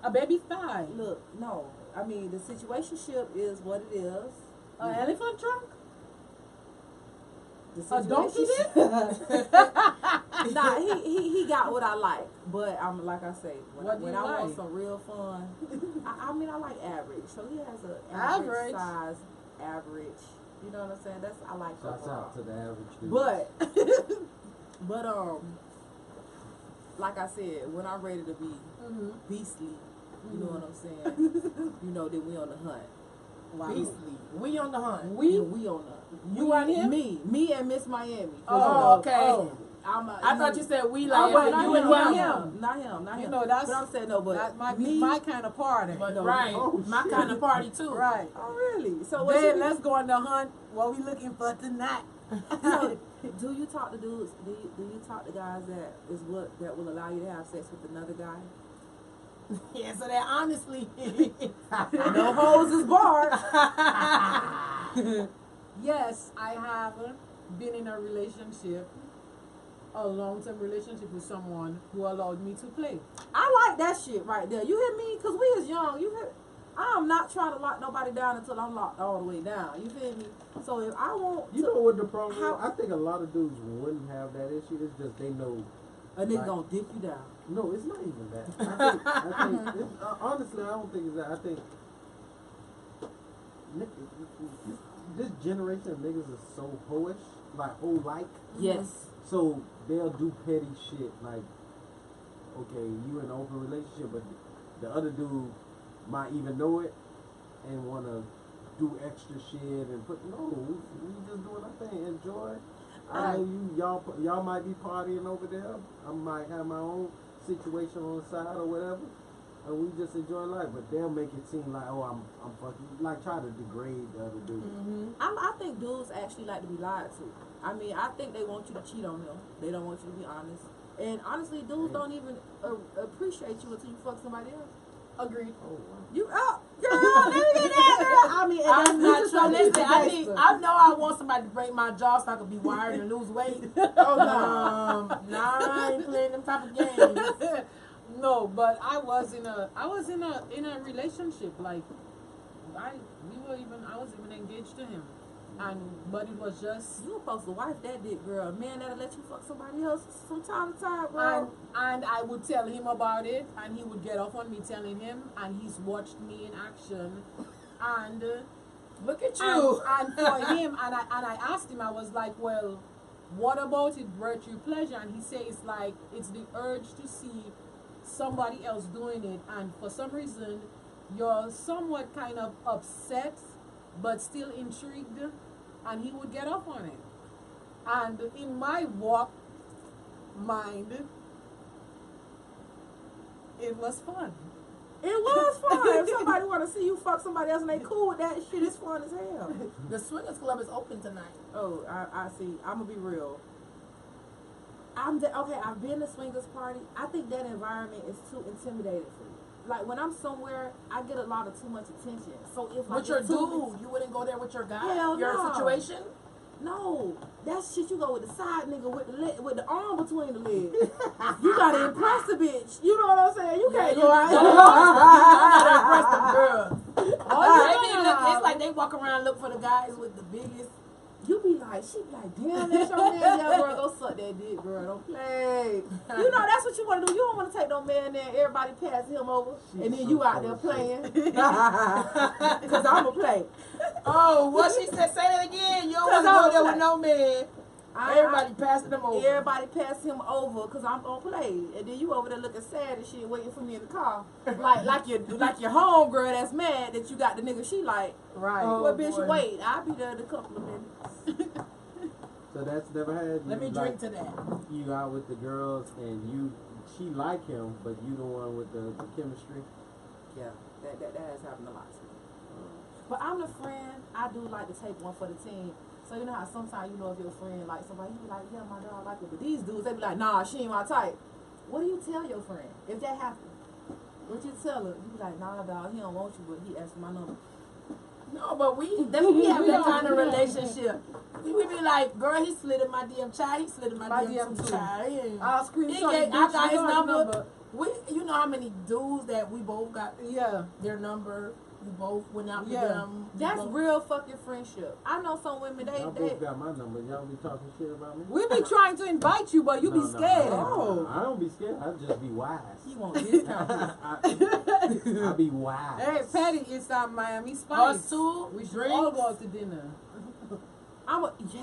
A baby thigh? look, no. I mean, the situationship is what it is. An elephant trunk? The A donkey situationship- Nah, he got what I like. But I'm like I say, What do when you I want like? some real fun, I mean I like average. So he has a Average? size, average. You know what I'm saying? That's I like Shouts overall. out to the average dude. But like I said, when I'm ready to be beastly, you know what I'm saying? You know that we on the hunt. Wow. Beastly. We on the hunt. Yeah, we on the You and him? me and Miss Miami. Oh, okay. I I thought you said we Oh, like but you not and him. him. Not him. You know, that's- But I'm saying no, but That might be me. my kind of party. But No. right, Oh, my shit. kind of party too. Right. Oh really? So what Then you, let's go on the hunt. What we looking for tonight? so, do you talk to dudes? Do you talk to guys that will allow you to have sex with another guy? Yeah, so that honestly, No hoes is barred. Yes, I have been in a relationship, a long-term relationship with someone who allowed me to play. I like that shit right there. You hear me? Cause we is young. You hear? I'm not trying to lock nobody down until I'm locked all the way down. You feel me? So if I want, You know what the problem How- is? I think a lot of dudes wouldn't have that issue. It's just they know. a nigga Right. gonna dick you down. No, it's not even that. Honestly, I don't think it's that. I think this generation of niggas is so hoish, like hoe-like. Yes. So they'll do petty shit like, okay, you in an open relationship, but the other dude might even know it and wanna do extra shit and put we just doing our thing, enjoy. I know y'all might be partying over there. I might have my own situation on the side or whatever, and we just enjoy life. But they'll make it seem like, oh, I'm fucking, like try to degrade the other dude. I think dudes actually like to be lied to. I mean, I think they want you to cheat on them. They don't want you to be honest. And honestly, dudes don't even appreciate you until you fuck somebody else. Agreed. Oh wow. You out, girl? Let me get that, girl. I mean, and I'm not just sure. like Listen, this I know I want somebody to break my jaw so I can be wired and lose weight. Oh no. Nah, I ain't playing them type of games. No, but I was in a relationship. Like I was even engaged to him, but it was just. You supposed to wife that dick, girl. Man, that'll let you fuck somebody else from time to time, bro. And I would tell him about it, and he would get off on me telling him, and he's watched me in action, and Look at you. and for him, and I asked him, I was like, well, what about it brought you pleasure? And he says like it's the urge to see somebody else doing it, and for some reason you're somewhat kind of upset but still intrigued, and he would get off on it. And in my walk mind, it was fun. It was fun. If somebody want to see you fuck somebody else and they cool with that shit, it's fun as hell. The swingers club is open tonight. Oh, I see. I'm gonna be real. Okay, I've been to swingers party. I think that environment is too intimidating for me. Like when I'm somewhere, I get a lot of too much attention. So if With your dude, you wouldn't go there with your guy? Hell your no. situation? No, that shit you go with the side nigga with the arm between the legs. You gotta impress the bitch. You know what I'm saying? You can't go out. You gotta impress the girl. It's like they walk around look for the guys with the biggest. You be like, she be like, damn, that's your man. Yeah, girl, go suck that dick, girl. Don't play. You know, that's what you want to do. You don't want to take no man there, everybody pass him over, and then you out there playing. Because I'm going to play. Oh, what she said, say that again. You don't want to go there with no man. Everybody passing them over. Everybody pass him over because I'm going to play. And then you over there looking sad and shit, waiting for me in the car. like your homegirl that's mad that you got the nigga she like. Right. Well, bitch, wait. I'll be there in a couple of minutes. So that's never had. Let me drink to that. You out with the girls and she like him, but you the one with the chemistry. Yeah, that has happened a lot to me. But I'm the friend. I do like to take one for the team. So you know how sometimes you know if your friend like somebody, you be like, yeah, my dog like it. But these dudes, they be like, nah, she ain't my type. What do you tell your friend if that happens? What you tell her? You be like, nah, dog, he don't want you, but he asked for my number. No, but we have that kind of relationship. We be like, girl, he slid in my DM child, he slid in my DM too. Child. I'll screenshot. I got his number. You know how many dudes that we both got their number. We both went out with them. That's real fucking friendship. I know some women, Y'all both got my number. Y'all be talking shit about me? We be trying to invite you, but you be scared. No, I don't be scared. I just be wise. He won't discount I be wise. Hey, Patty, it's Miami Spice. Us two, We should all go out to dinner.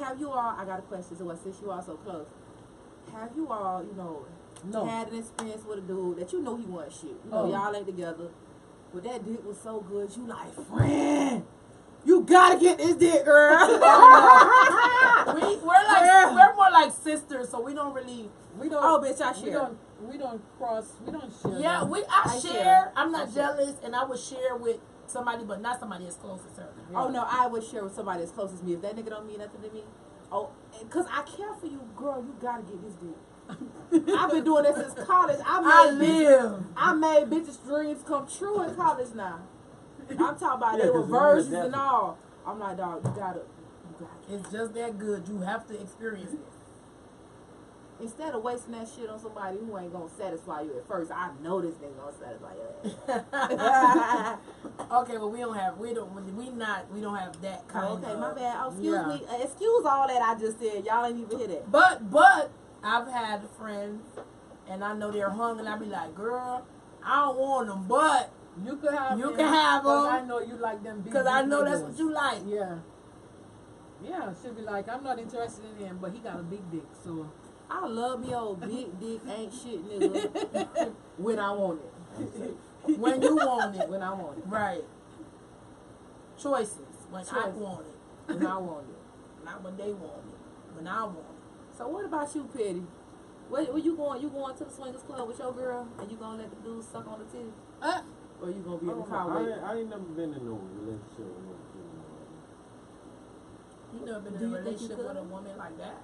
Have you all, I got a question, so since you all so close, have you all, had an experience with a dude that you know he wasn't shit? You know, y'all ain't together. But that dick was so good, you like, friend, you gotta get this dick, girl. we're more like sisters, so we don't really. Oh, bitch, I share. We don't share. Yeah, I share. I'm not jealous, and I would share with somebody, but not somebody as close as her. Yeah. Oh no, I would share with somebody as close as me. If that nigga don't mean nothing to me, cause I care for you, girl. You gotta get this dick. I've been doing this since college. I made bitches' dreams come true in college now. I'm talking about they were versions and all. I'm like, dog, you gotta. It's just that good. You have to experience it. Instead of wasting that shit on somebody who ain't gonna satisfy you at first, I know this nigga gonna satisfy you. Okay, but we don't have that kind of. Okay, my bad. Oh, excuse me. Excuse all that I just said. Y'all ain't even hear that. But I've had friends, and I know they're hung, and I be like, girl, I don't want them, but you can have them. I know you like them because I know that's what you like. Yeah. Yeah, she'll be like, I'm not interested in him, but he got a big dick, so. I love me old big dick ain't shit nigga when I want it. When you want it. When I want it. Right. Choices. When I want it. When I want it. Not when they want it. When I want it. So what about you, Petty? Where you going? You going to the swingers club with your girl, and you gonna let the dude suck on the titty? Or you gonna be in the car waiting? I ain't never been in no relationship with no female. You never been in a relationship with a woman like that?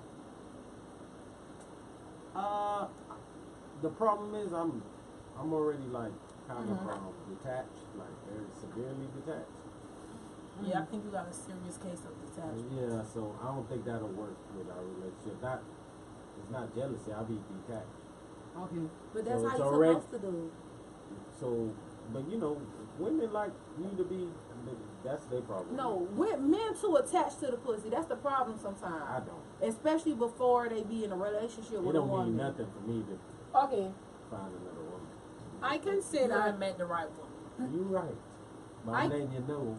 The problem is I'm already like kind of detached, like very severely detached. Yeah, I think you got a serious case of detachment. Yeah, so I don't think that'll work with our relationship. It's not jealousy. I'll be detached. Okay. But that's So how it's you're already- supposed to do. So, but you know, women like you to be. That's their problem. No, we're men too attached to the pussy. That's the problem I sometimes. don't. Especially before they be in a relationship It with a don't woman. mean nothing for me to Okay. find another woman. I can say You that, haven't met the right woman. You right. But I- I'm letting you know.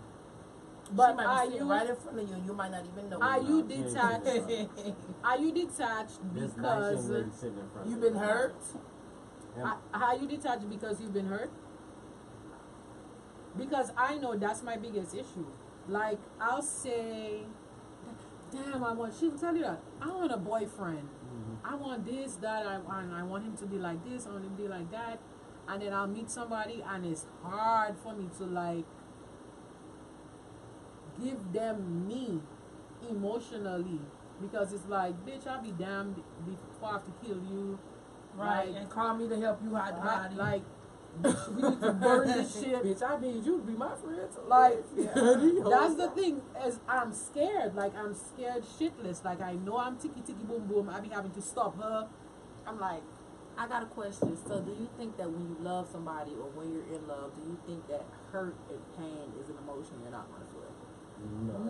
but She might are be sitting you right in front of you and you might not even know. are it. you She ain't detached? sitting in front. Are you detached This nice because young lady sitting in front. You've of been me. hurt? And are you detached because you've been hurt? Because I know that's my biggest issue. Like I'll say, damn, she'll tell you that I want a boyfriend. I want this, that, I want him to be like this, I want him to be like that. And then I'll meet somebody and it's hard for me to like give them me emotionally. Because it's like, bitch, I'll be damned before I have to kill you. Right, Like, and call me to help you hide the body. like, bitch, we need to burn this shit. Bitch, I need you to be my friend. Like, Yeah. that's the thing, is I'm scared. Like, I'm scared shitless. Like, I know I'm ticky boom boom. I be having to stop her. I'm like, I got a question. So, do you think that when you love somebody or when you're in love, do you think that hurt and pain is an emotion you're not going to feel?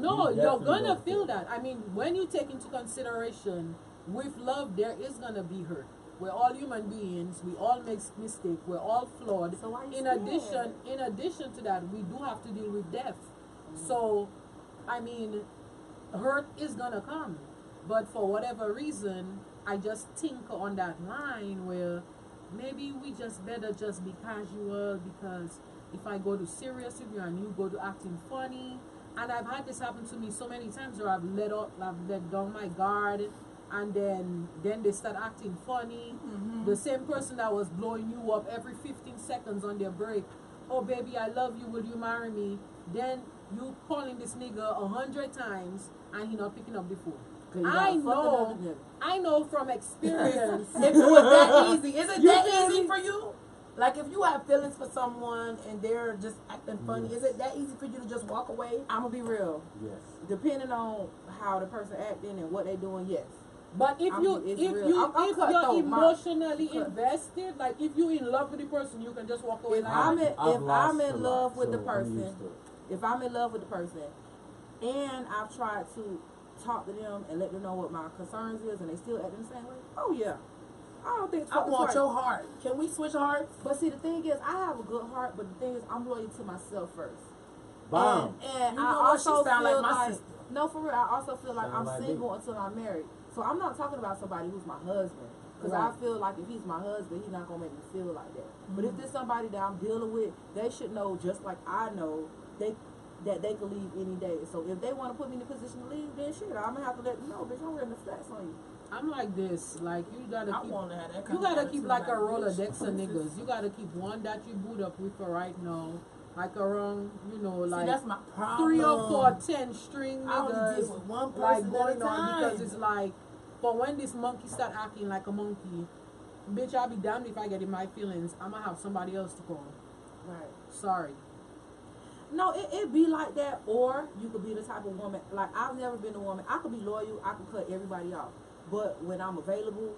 no, you you're definitely gonna don't feel that. I mean, when you take into consideration, with love, there is gonna be hurt. We're all human beings. We all make mistakes. We're all flawed. So why you In scared? addition to that, we do have to deal with death. So, I mean, hurt is gonna come. But for whatever reason, I just think on that line where maybe we just better just be casual, because if I go to serious with you and you go to acting funny, and I've had this happen to me so many times where I've let down my guard, and then they start acting funny. The same person that was blowing you up every 15 seconds on their break, oh baby, I love you, will you marry me? Then you calling this nigga 100 times and he not picking up the phone. I know from experience. If it was that easy, is it You that feel easy me? for you? Like if you have feelings for someone and they're just acting funny, is it that easy for you to just walk away? I'm going to be real. Yes. Depending on how the person acting and what they doing, yes. But if I'm you're cutthroat. emotionally Cut. invested, like if you're in love with the person, you can just walk away. If Like, I'm in, I've if lost I'm a in lot, love with the so I'm person, used to it. if I'm in love with the person, and I've tried to talk to them and let them know what my concerns is, and they still acting the same way, oh yeah. I don't think it's I fucking want twice. your heart. Can we switch hearts? But see, the thing is, I have a good heart, but the thing is, I'm loyal to myself first. Bomb. And You I know what? She also sound like feel my like, sister. no, for real, I also feel like Sound I'm like single me. until I'm married. So I'm not talking about somebody who's my husband. Because Right. I feel like if he's my husband, he's not going to make me feel like that. But if there's somebody that I'm dealing with, they should know, just like I know, that they could leave any day. So if they want to put me in a position to leave, then shit, I'm going to have to let them know, bitch, I'm ready to flex on you. I'm like this. Like you gotta I keep. want to have that You kind of gotta attitude, keep like a bitch. Rolodex of niggas. You gotta keep one that you boot up with for right now, like around, See, like that's my problem. 3 or 4, 10 string I only niggas, deal with one like person going at a on, time. because it's like, but when this monkey start acting like a monkey, bitch, I'll be damned if I get in my feelings. I'ma have somebody else to call. Right. Sorry. No, it be like that, or you could be the type of woman, like I've never been a woman, I could be loyal, I could cut everybody off. But when I'm available,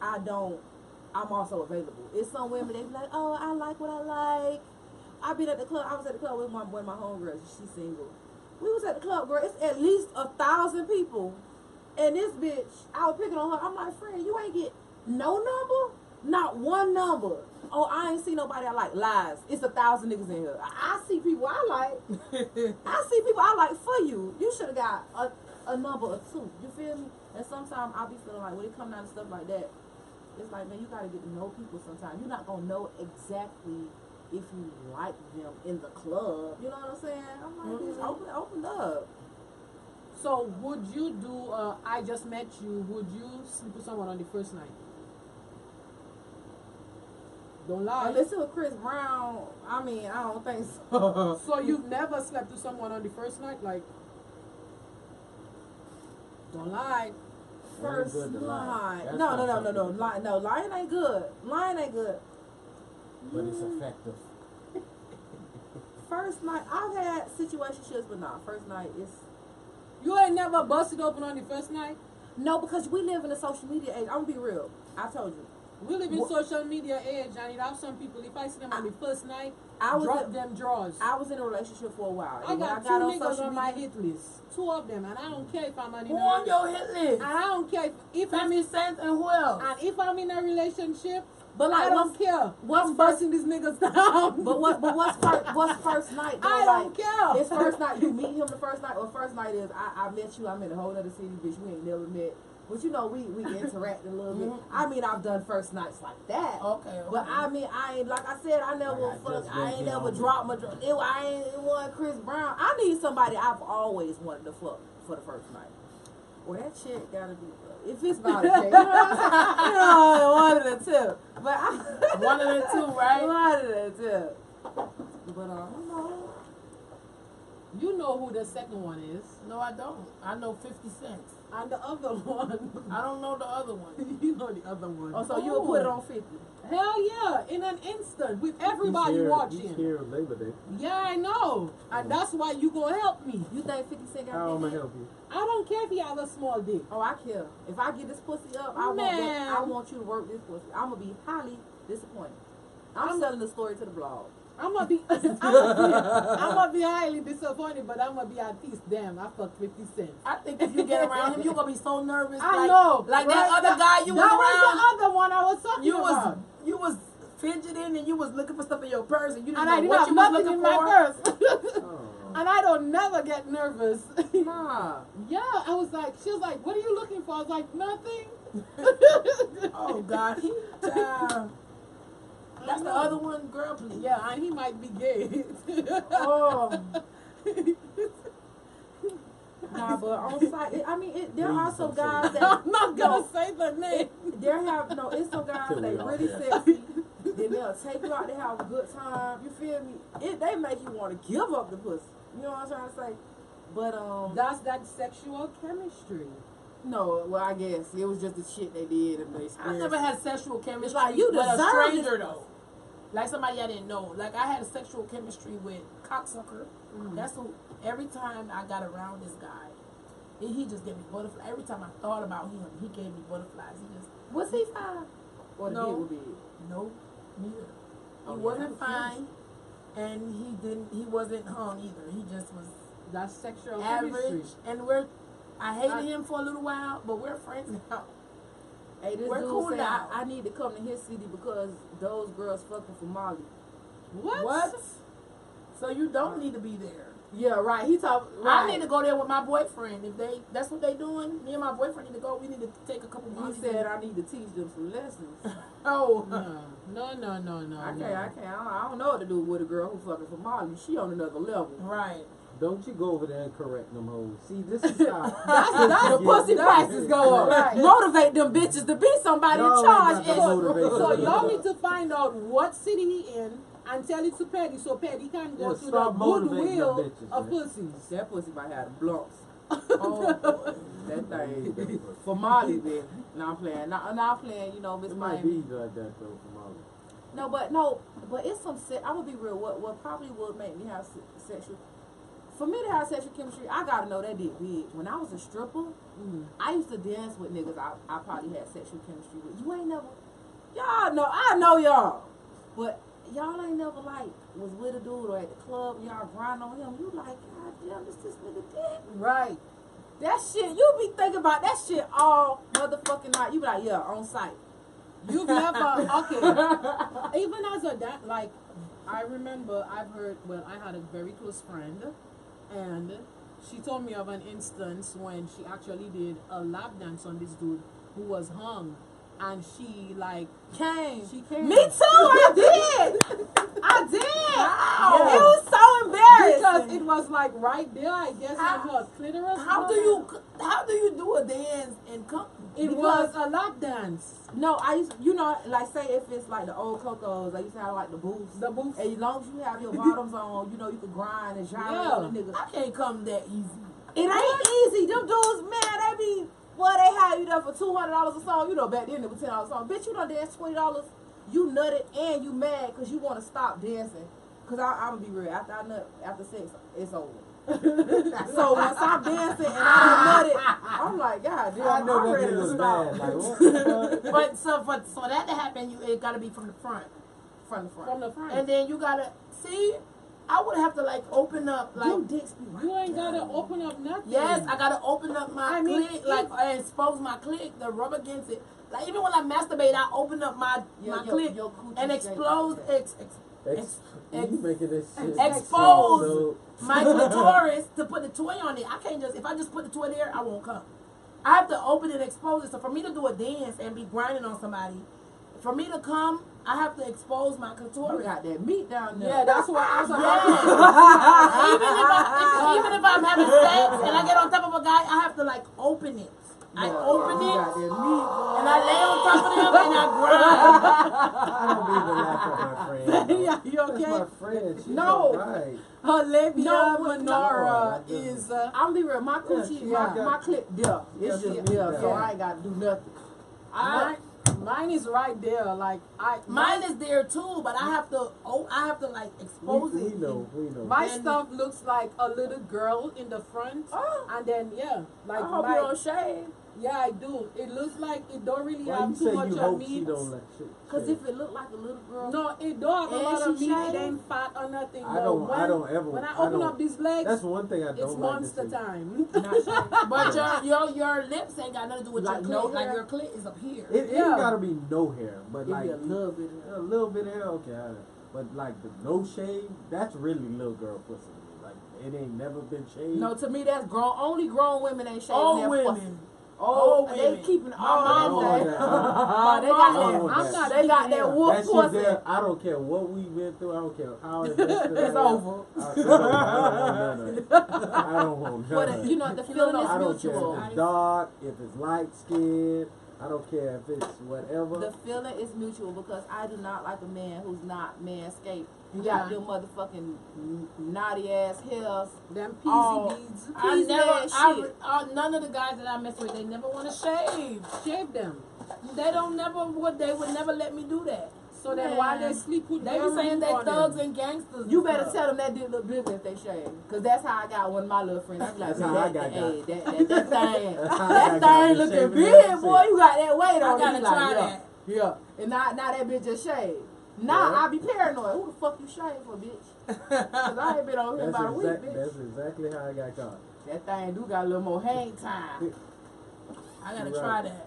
I'm also available. It's some women, they be like, oh, I like what I like. I was at the club with one of my homegirls, she's single. We was at the club, girl, it's at least 1,000 people. And this bitch, I was picking on her, I'm like, friend, you ain't get no number? Not one number. Oh, I ain't see nobody I like. Lies. It's 1,000 niggas in here. I see people I like. I see people I like for you. You should have got a number or two. You feel me? And sometimes I'll be feeling like when it comes down to stuff like that, it's like, man, you gotta get to know people sometimes. You're not gonna know exactly if you like them in the club. You know what I'm saying? I'm like, bitch, open up. So would you do? I just met you. Would you sleep with someone on the first night? Don't lie. Unless it was Chris Brown, I mean, I don't think so. So you've never slept with someone on the first night? Like, don't lie. First That ain't good to lie. lie. That's No. not something. Lying ain't good. Lying ain't good. But it's effective. First night, I've had situationships, but nah, first night is You ain't never busted open on the first night? no, because we live in a social media age. I'm gonna be real. I told you, We live in social media age, and it have some people. If I see them on the first night, I drop them drawers. I was in a relationship for a while. I and when got two on niggas social on my media- hit list. Two of them, and I don't care if I'm on Who on your hit list? And I don't care if I'm 50 Cent and who else? and if I'm in a relationship. But like, I don't care. what's I'm busting these niggas down. But what's first night? Though? I don't care. It's first night. You meet him the first night, or first night is I met you. I'm in a whole other city, bitch. We ain't never met. But you know, we interact a little bit. I mean, I've done first nights like that. Okay. But I mean, I ain't like I said. I never I ain't never dropped my. It wasn't Chris Brown. I need somebody I've always wanted to fuck for the first night. Well, that shit gotta be. If it's about a check, you know what I'm saying? You know, one of the two. But One of the two, right? One of the two. But no. You know who the second one is, No, I don't. I know 50 Cent. and the other one. I don't know the other one. You know the other one. Oh, so you'll put it on 50. Hell yeah, in an instant with everybody He's watching. here Labor Day. Yeah, I know, and that's why you gonna help me. You think 50 Cent got How am I big dick? help you? I don't care if he has a small dick. Oh, I care. If I get this pussy up, I Man. want you to work this pussy. I'm gonna be highly disappointed. I'm selling the story to the blog. I'm gonna be highly disappointed, but I'm gonna be at peace. Damn, I fucked 50 Cent. I think if you get around him, you're gonna be so nervous. I like, know, Like right? that other guy you was That around. was the other one I was talking about. You was fidgeting and you was looking for stuff in your purse and you didn't And I know didn't what have you was nothing looking in for. my purse. Oh. And I don't never get nervous. Nah. Yeah, I was like, she was like, what are you looking for? I was like, nothing. Oh God, that's the other one, girl. Please. Yeah, and he might be gay. Oh. Nah, but on site, I mean, there are some guys that I'm not gonna say the name. It's some guys Till we that all really there. sexy. Then they'll take you out to have a good time. You feel me? They make you want to give up the pussy. You know what I'm trying to say? But That's that sexual chemistry. no. Well, I guess it was just the shit they did and they I experienced. never had sexual chemistry It's like, you with a deserve stranger this. though. Like somebody I didn't know. Like I had a sexual chemistry with cocksucker. That's who. Every time I got around this guy, he just gave me butterflies. Every time I thought about him, he gave me butterflies. He just Was he fine? Or the No. dick was big? no, neither. Oh, He yeah, wasn't that was fine, and he wasn't hung either. He just was That's sexual average. chemistry. And I hated him for a little while, but we're friends now. Hey, this We're dude cool said now. I need to come to his city because those girls fucking for Molly. What? So you don't need to be there. Yeah, right. He talk. I need to go there with my boyfriend. If that's what they doing, me and my boyfriend need to go. We need to take a couple He months. said I need to teach them some lessons. Oh, No. I can't. I don't know what to do with a girl who fucking for Molly. She on another level. right. Don't you go over there and correct them hoes. See, this is how. That's the pussy prices go up. Right. Motivate them bitches to be somebody in Y'all charge. ain't got to motivate So them. y'all need to find out what city he in and tell it to Peggy so Peggy can go Yeah, to the stop motivating goodwill them bitches, of man. pussies. That pussy might have the blunts. Oh boy. That thing for Molly, then. Now I'm playing. Now I'm playing. You know, Miss It might Miami. be like that though from all. No, but it's some. I'm gonna be real. What probably would make me have sexual. For me to have sexual chemistry, I gotta know that dick big. When I was a stripper, I used to dance with niggas I probably had sexual chemistry with. You ain't never. Y'all know. I know y'all, but y'all ain't never like was with a dude or at the club. Y'all grind on him. You like, God damn, this nigga dick. Right. That shit, you be thinking about that shit all motherfucking night. You be like, yeah, on site. You've never okay. Even as a like I remember I've heard I had a very close friend and she told me of an instance when she actually did a lap dance on this dude who was hung and she like Came. she came. Me too, I did. I did. Wow. It was so embarrassing. Because it was like right there, I guess, How- on her clitoris. How do you do a dance and come? It was a lap dance. No, I used, you know, like say if it's like the old Cocos, I used to have like the boots. The boots. And as long as you have your bottoms on, you know, you can grind and gyre Yeah. on the niggas. I can't come that easy. It ain't easy. Them dudes, man, they be, well, they have you there for $200 a song. You know, back then it was $10 a song. Bitch, you done dance $20. You nutted and you mad because you want to stop dancing. Because I'm going to be real. After I nut, after sex, it's over. So once I'm dancing and I done nutted, I'm like, like, God damn, I know I'm that ready nigga to was stop. bad. Like, what the fuck? But so for that to happen, it gotta be from the front. From the front. From the front. And then you gotta see. I would have to like open up like. Them dicks be right You ain't there. gotta open up nothing. Yes, I gotta open up my I mean, clit, like and expose my clit, the rub against it. Like even when I masturbate, I open up my clit your coochie and shaped expose like that. You making this shit expose so- my clitoris to put the toy on it. I can't just if I just put the toy there, I won't come. I have to open it and expose it. So for me to do a dance and be grinding on somebody, for me to come, I have to expose my You clitoris. got that meat down there. Yeah, that's what I was like. Even if I'm having sex and I get on top of a guy, I have to like open it. I open You it got that meat, boy. and I lay on top of him and I I don't mean to laugh at my friend. though. Yeah, you That's okay? my friend. She's No. alright. Olivia No, Menora no. is. I'm be real. My coochie, Yeah. my clip, yeah, it's Yeah, just yeah. so I ain't got to do nothing. Mine is right there. Like Mine is there too, but I have to like expose We it. know. My And- stuff looks like a little girl in the front, and then like I hope my you don't shave. yeah, I do. It looks like it don't really Why you have too say much you of hope she meat. don't let shit? Cause shit? if it look like a little girl, No, it don't have a And lot of she meat. shaved? It ain't fat or nothing. I but don't. when, I don't ever. When I I open don't- up these legs, That's one thing I don't it's like monster to see. time. not shaved. But your lips ain't got nothing to do with Like your no clit. Like hair? your clit is up here. It Yeah. ain't gotta be no hair, but It like be a little bit. a little bit of hair, okay. But like the no shave, that's really little girl pussy to me. Like it ain't never been shaved. No, to me that's grown. Only grown women ain't shaving Old their women. pussy. Oh, Old they women. keeping My all mom don't that. want that. But they got I don't that. want I'm that. not They got keeping that hair. wolf That shit pussy. there, I don't care what we've been through. I don't care how invested It's I am. over. I don't want none of it. I don't want none But of it. you know the feeling I is don't care mutual. if it's dark, if it's light skinned. I don't care if it's whatever. The feeling is mutual because I do not like a man who's not manscaped. You Yeah. got them motherfucking naughty ass hairs. Them peasy Oh, beads. I Peasy never. ass shit. None of the guys that I mess with, they never want to shave. Shave them. They don't never. They would never let me do that. So then while they sleep with They be saying they thugs and gangsters. You and better stuff. tell them that dick look bigger if they shave. Cause that's how I got one of my little friends. I be like, That's how I got hey, that thing, That's how I that got thing been looking shaving big, ever boy. since. You got that weight I on it. gotta He like, try yeah, that. yeah. And now that bitch just shaved. Now Yeah. I be paranoid. Who the fuck you shave for, bitch? Cause I ain't been on here about a week, bitch. That's exactly how I got caught. That thing do got a little more hang time. I gotta Right. try that.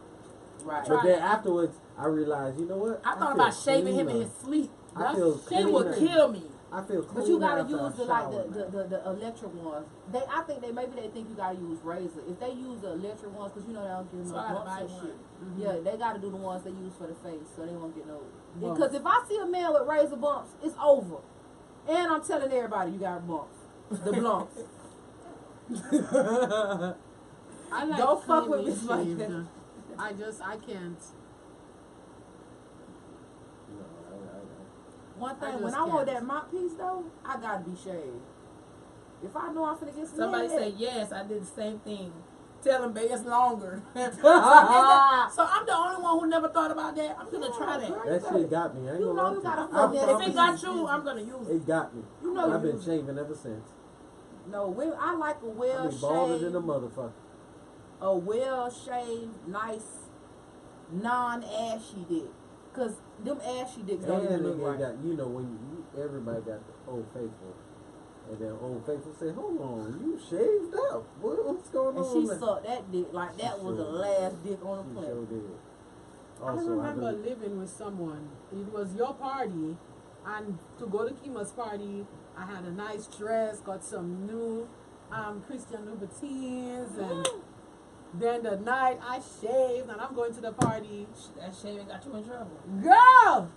Right. But then afterwards, I realized, you know what? I thought feel about shaving him in cleaner. his sleep. I feel He would cleaner. kill me. I feel clean. But you gotta after I use the shower now. the electric ones. I think they think you gotta use razor. If they use the electric ones, cause you know they don't give So no I gotta bumps buy and one. shit. Yeah, they gotta do the ones they use for the face, so they won't get no. Bumps. Because if I see a man with razor bumps, it's over. And I'm telling everybody you got bumps, the bumps. I like Don't fuck with cleanly me like shaved. that. I can't. No, One I thing, when just I want can't. that mop piece though, I gotta be shaved. If I know I'm finna get some Somebody head, said yes. I did the same thing. Tell him, babe, it's longer. So I'm the only one who never thought about that. I'm gonna try that. That shit got me. I ain't You gonna know lie you to gotta I fuck that. If it got you, I'm gonna use it. It got me. You know I've you- been shaving ever since. no, I like a I've well been balder than a shaved, motherfucker. a well shaved, nice, non-ashy dick. Cause them ashy dicks don't And even it look right. got, you know, when everybody got the Old Faithful. And then Old Faithful said, hold on, you shaved up. What's going And on? she there?" sucked that dick like that was the Sure. last dick on the She planet. sure did. I Also, remember living with someone. It was your party, and to go to Kima's party, I had a nice dress, got some new Christian Louboutins, and then the night I shaved, and I'm going to the party. That shaving got you in trouble. Girl,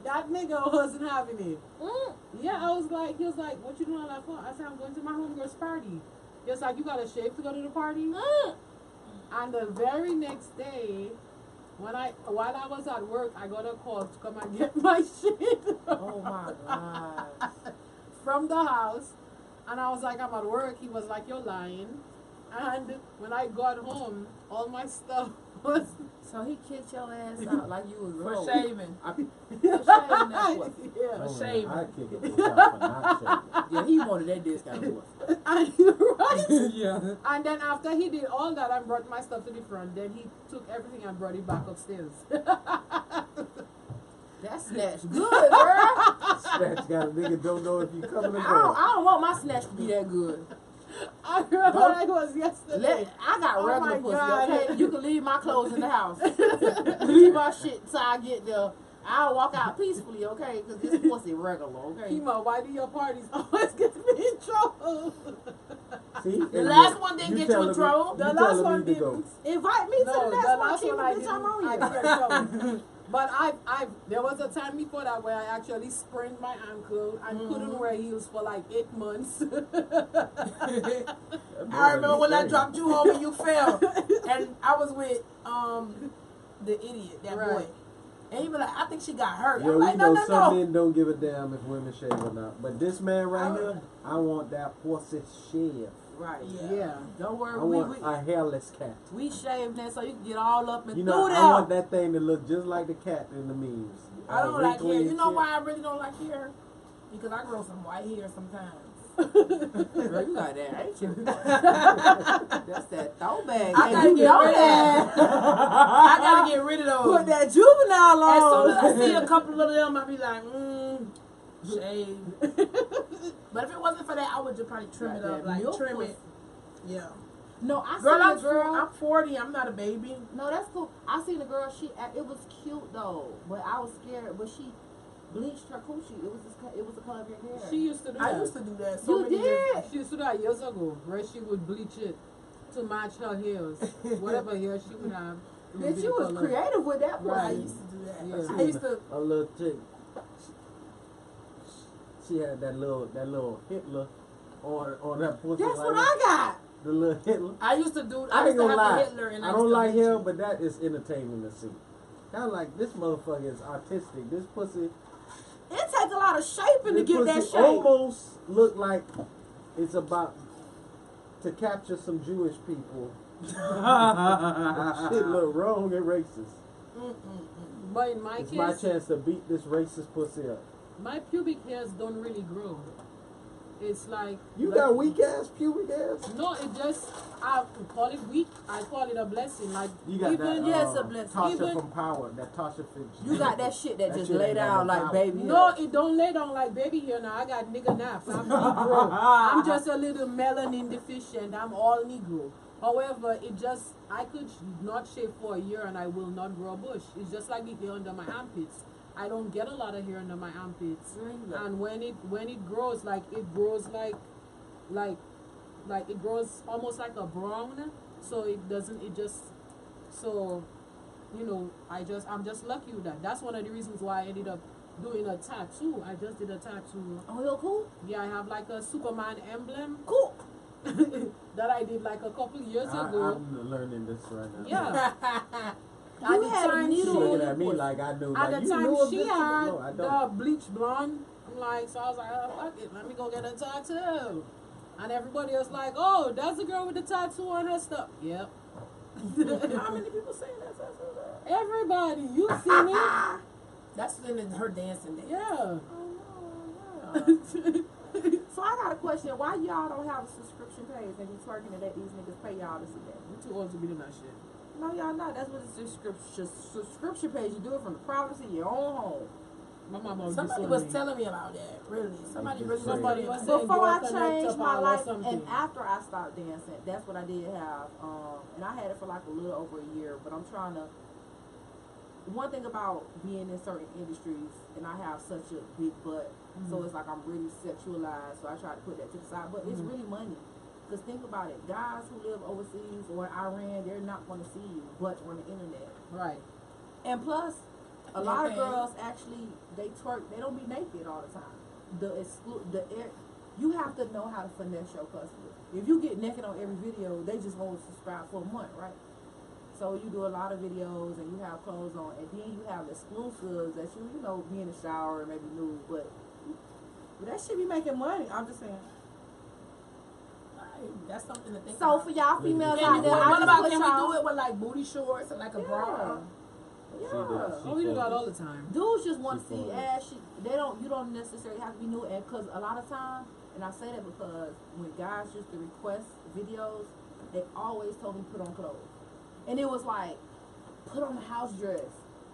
that nigga wasn't having it. Yeah, he was like, what you doing all that for? I said, I'm going to my homegirl's party. He was like, you got a shave to go to the party? And the very next day, while I was at work, I got a call to come and get my shit Oh my god. from the house. And I was like, I'm at work. He was like, you're lying. And when I got home, all my stuff was So he kicked your ass out like you was For wrong. shaving. For shaving that pussy. yeah. For shaving. I kick it out for not shaving. Yeah, he wanted that discount pussy. And right. Yeah. And then after he did all that and brought my stuff to the front, then he took everything and brought it back upstairs. That snatch good, girl. Snatch got a nigga don't know if you coming or I going. don't want my snatch to be that good. I remember like it was yesterday. I got Oh regular my pussy, God. okay? You can leave my clothes in the house. Leave my shit till I get there. I'll walk out peacefully, okay? Because this pussy regular, okay? Kima, why do your parties always get me in trouble? See? The last one didn't get you in trouble. The last one did. Go. Invite me to No, the the next last one, one I Keep didn't. I'm on I here. didn't know. But there was a time before that where I actually sprained my ankle and couldn't wear heels for like 8 months. I remember when I dropped you home and you fell. And I was with the idiot, that boy. Right. And he was like, I think she got hurt. Yeah, I'm we like, know no. some men don't give a damn if women shave or not. But this man right here, I want that pussy shaved. Right. Yeah. Don't worry, I want a hairless cat. we shaved that so you can get all up and You through know, there. I want that thing to look just like the cat in the memes. I don't like wrinkly hair. and You know shit. why I really don't like hair? Because I grow some white hair sometimes. Girl, you got that, ain't you? That's that throwback. I Hey, gotta you get know rid of that. I gotta get rid of those. Put that juvenile As on. soon as I see a couple of them, I be like, shave. But if it wasn't for that, I would just probably trim it up, like Milk trim was- it. Yeah. No, I Girl, seen I'm a girl. I'm 40. I'm not a baby. No, that's cool. I seen a girl. It was cute though, but I was scared. But she bleached her coochie. It was the color of your hair. She used to do that. I used to do that so You many years ago. did? She used to do that years ago, where she would bleach it to match her hairs. Whatever hair she would have. it would Bitch, be you the was color. creative with that boy. I Right. used to do that. Yeah. I used to. A little chick. She had that little Hitler on that pussy. That's like what that. I got. The little Hitler. I used to do. I I ain't used to gonna have lie. a Hitler, and I I don't used to like bleach hair, it. but that is entertaining to see. Kind of like this motherfucker is artistic. This pussy. It take a lot of shaping to This get that pussy shape. almost look like it's about to capture some Jewish people. Shit look wrong and racist. But in my It's case, my chance to beat this racist pussy up. my pubic hairs don't really grow. It's like You got weak ass pubic hairs? No, it just I call it weak. I call it a blessing. Like You got even that, yes, a blessing. Tasha Even- from Power, that Tasha Finch. You got that shit that That just shit lay ain't got down no like power. baby. no, hair. it don't lay down like baby hair now. I got nigga naps. I'm Negro. I'm just a little melanin deficient. I'm all Negro. However, I could not shave for a year and I will not grow a bush. It's just like the hair under my armpits. I don't get a lot of hair under my armpits. And when it grows, like it grows like it grows almost like a brown. So it doesn't. It just so. You know, I'm just lucky with that. That's one of the reasons why I ended up doing a tattoo. I just did a tattoo. Oh, you're cool? Yeah, I have like a Superman emblem Cool. that I did like a couple years ago. I'm learning this right now. Yeah. You At the had a time, needle She on looking your at me pussy. like I knew. At Like, the you time, knew of she this? had No, I don't. the bleach blonde. I'm like, so I was like, oh, fuck it, let me go get a tattoo. And everybody was like, oh, that's the girl with the tattoo on her stuff. Yep. How many people saying that? Everybody, you seen it? That's in her dancing day. Yeah. So I got a question. Why y'all don't have a subscription page and be twerking and let these niggas pay y'all to see that? I'm too old to be doing that shit. No, y'all not. That's what it's subscription page. You do it from the privacy of your own home. My mama was Somebody just was me. telling me about that. Really, somebody really Somebody was was telling me. saying Before I go connect changed to my Paul or life something. and after I stopped dancing, that's what I did have. And I had it for like a little over a year, but I'm trying to. One thing about being in certain industries, and I have such a big butt, so it's like I'm really sexualized. So I try to put that to the side, but it's really money. Because think about it, guys who live overseas or in Iran, they're not going to see you, but on the internet. Right. And plus, a lot of Okay. girls actually they twerk. They don't be naked all the time. You have to know how to finesse your customer. If you get naked on every video, they just won't subscribe for a month, right? So you do a lot of videos and you have clothes on, and then you have exclusives that you know be in the shower and maybe nude, but that should be making money. I'm just saying. That's something to think So about. for y'all females And out there, I what just about put can we y'all. do it with like booty shorts and like a bra? Yeah. Oh, we do that all the time. Dudes just want to She see funny. ass. You don't necessarily have to be new, and because a lot of times, and I say that because when guys used to request videos, they always told me put on clothes, and it was like put on a house dress.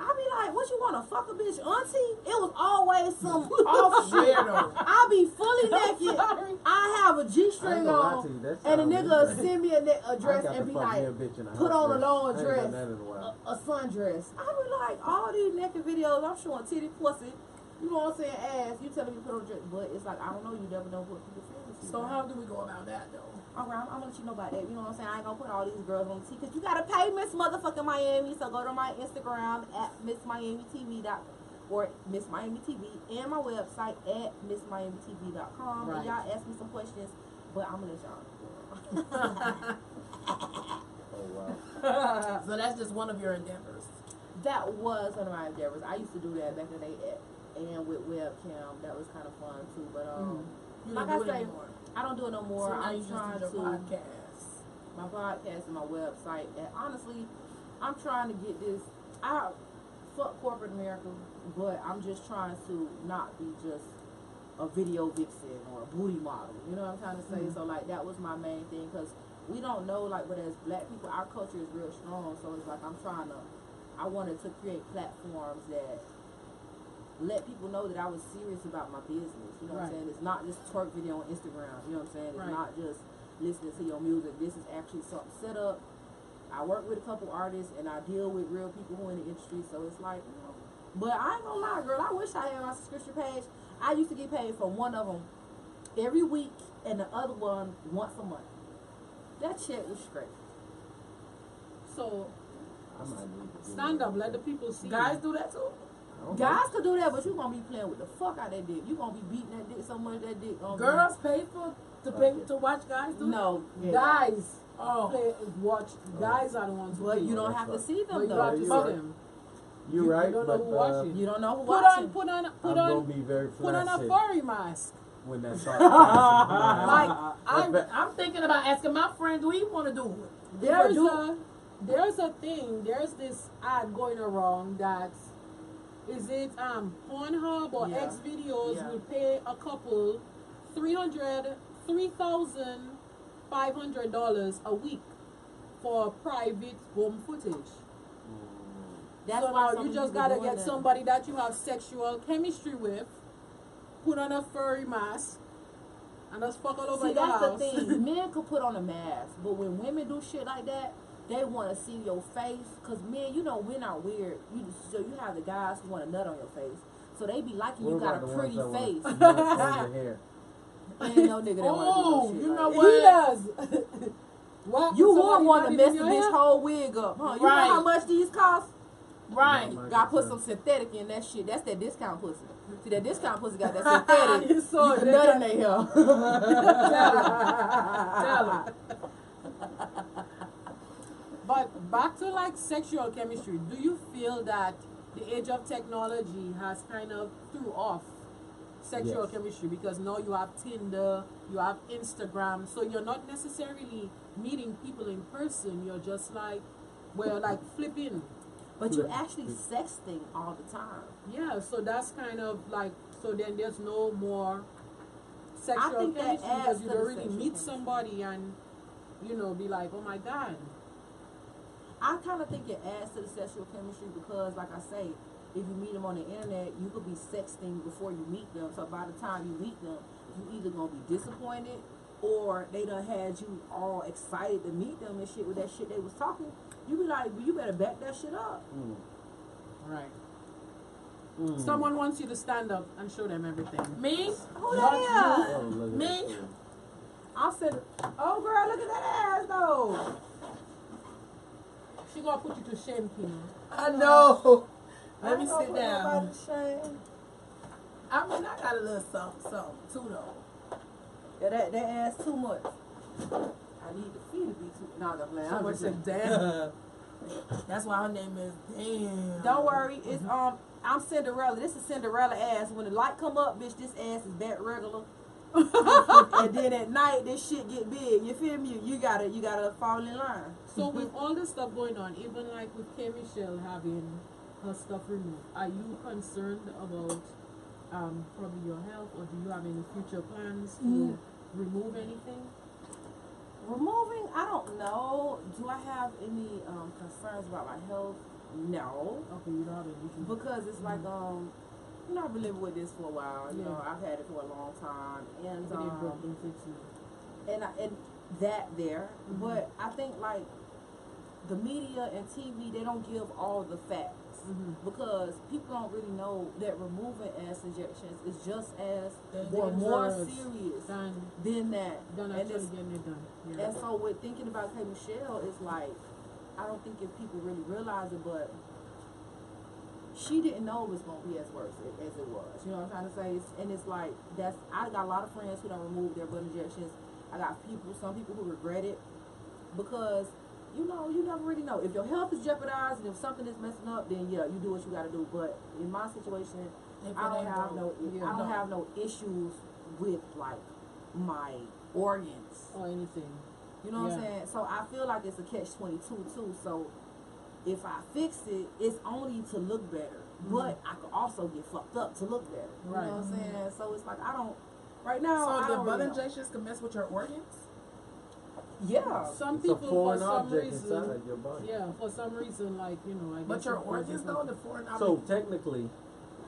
I be like, what you want to fuck a bitch, auntie? It was always some off shit. I be fully naked. Sorry. I have a G-string gonna lie on, to you, that and a sound nigga interesting. send me a dress I got and to be fuck like, me a bitch in a put house on a dress. long I ain't dress, done that in a while. a sundress. I be like, all these naked videos, I'm showing titty, pussy. You know what I'm saying? Ass. You telling me to put on a dress, but it's like I don't know. You never know what people feel. So how do we go about that though? Alright, I'm gonna let you know about that. You know what I'm saying? I ain't gonna put all these girls on the T because you gotta pay Miss Motherfucking Miami. So go to my Instagram at MissMiamiTV or Miss Miami TV and my website at MissMiamiTV.com. Right. And y'all ask me some questions, but I'm gonna let y'all. Oh wow. So that's just one of your endeavors. That was one of my endeavors. I used to do that back in the day and with webcam. That was kind of fun too. But You like don't I do it say, anymore. I don't do it no more. So now I'm you just trying do your to podcast. my podcast and my website. And honestly, I'm trying to get this. I fuck corporate America, but I'm just trying to not be just a video vixen or a booty model. You know what I'm trying to say? So like that was my main thing because we don't know like, but as black people, our culture is real strong. So it's like I wanted to create platforms that let people know that I was serious about my business. You know what I'm Right. saying? It's not just twerk video on Instagram. You know what I'm saying? It's Right. not just listening to your music. This is actually something set up. I work with a couple artists and I deal with real people who are in the industry. So it's like, you know. But I ain't gonna lie, girl. I wish I had my subscription page. I used to get paid for one of them every week and the other one once a month. That shit was straight. So I might need to do stand that. up, let the people see. Guys do that too. I don't know. Guys could do that, but you gonna be playing with the fuck out that dick. You gonna be beating that dick so much that dick gonna Girls pay to watch guys do that? No. Yeah. Guys Oh. watch. Guys are the ones who But pay. you don't that's have to right. see But them you though. have to you're see right. them. You're You right, don't know but who watching. You don't know who Put watching. on I'm gonna be very put on a flaccid furry mask. when that starts passing by. I'm thinking about asking my friend, do he want to do it? There's this ad going around that is it Pornhub or Yeah. X videos Yeah. will pay a couple $3,500 a week for private home footage. That's So why now some you just people gotta doing get that. somebody that you have sexual chemistry with, put on a furry mask, and just fuck all over See, your that's house. the thing. Men could put on a mask, but when women do shit like that, they want to see your face. Cause men, you know, men are weird. So you have the guys who want a nut on your face, so they be liking What you got about a the pretty ones that face. want nuts on your hair? Ain't no nigga that Oh, want to do no shit you know like what? He does. What? that. You would Somebody want to got it mess in the your bitch hair? whole wig up, huh? You know Right. how much these cost? Right. No, Got put some synthetic in that shit. That's that discount pussy. See, that discount pussy got that synthetic. You saw You it, can nut in their hair. Tell him. But back to like sexual chemistry, do you feel that the age of technology has kind of threw off sexual Yes. chemistry because now you have Tinder, you have Instagram, so you're not necessarily meeting people in person, you're just like, well, like flipping. But you actually sexting all the time. Yeah, so that's kind of like, so then there's no more sexual think that chemistry adds because you to don't the really sexual meet chemistry. somebody and, you know, be like, oh my God. I kind of think it adds to the sexual chemistry because, like I say, if you meet them on the internet, you could be sexting before you meet them. So by the time you meet them, you either gonna be disappointed or they done had you all excited to meet them and shit with that shit they was talking. You be like, well, you better back that shit up. Right. Someone wants you to stand up and show them everything. Me? Who that is? Oh, look at Me? that fool. I said, oh girl, look at that ass though. She gonna put you to shame, King. I know. Let me I ain't gonna sit put down. nobody to shame. I mean, I got a little something too though. Yeah, that ass too much. I need the feet to be too. No, I'm playing. I'm Someone just said, saying. damn. That's why her name is Damn. Don't worry, it's I'm Cinderella. This is Cinderella ass. When the light come up, bitch, this ass is back regular. And then at night, this shit get big. You feel me? You gotta fall in line. So with all this stuff going on, even like with K Michelle having her stuff removed, are you concerned about probably your health, or do you have any future plans to remove anything? Removing, I don't know. Do I have any concerns about my health? No. Okay, you don't have any issues. Because it's like you know, I've been living with this for a while. You Yeah. know, I've had it for a long time, and If it ain't broke, don't fix it. and that there. But I think like the media and TV, they don't give all the facts because people don't really know that removing ass injections is just as or more serious than that. Done And actually it's, getting it done. Yeah. and so with thinking about K Michelle, it's like I don't think if people really realize it, but she didn't know it was gonna be as worse as it was. You know what I'm trying to say? And it's like I got a lot of friends who don't remove their blood injections. I got some people who regret it because you know you never really know if your health is jeopardized and if something is messing up. Then yeah, you do what you got to do. But in my situation, I don't have no issues with like my organs or anything. You know what I'm saying? So I feel like it's a catch-22 too. So if I fix it, it's only to look better. But I could also get fucked up to look better. You know what I'm saying? So it's like I don't right now. So I the don't blood really know. injections can mess with your organs? Yeah. Some It's a people for foreign some object reason, inside your body. yeah, for some reason, like I guess But your it goes organs into- though, the foreign So objects. technically,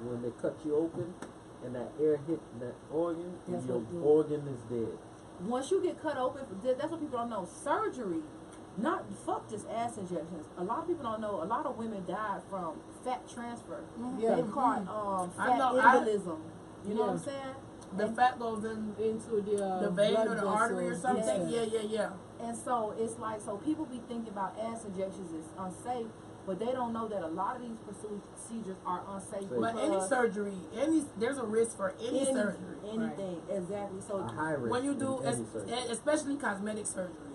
when they cut you open and that air hit that organ, That's your what- organ is dead. Once you get cut open, that's what people don't know. Surgery, not fuck just ass injections. A lot of people don't know. A lot of women died from fat transfer. Yeah. They caught I fat know, embolism. You know what I'm Yeah. saying? The fat goes in into the vein blood or the artery or vessels. something? Yeah. Yeah. And so it's like, so people be thinking about ass injections is unsafe, but they don't know that a lot of these procedures are unsafe. But any because surgery, there's a risk for any surgery. anything, exactly. So A high risk. When you do, in any surgery. especially cosmetic surgery.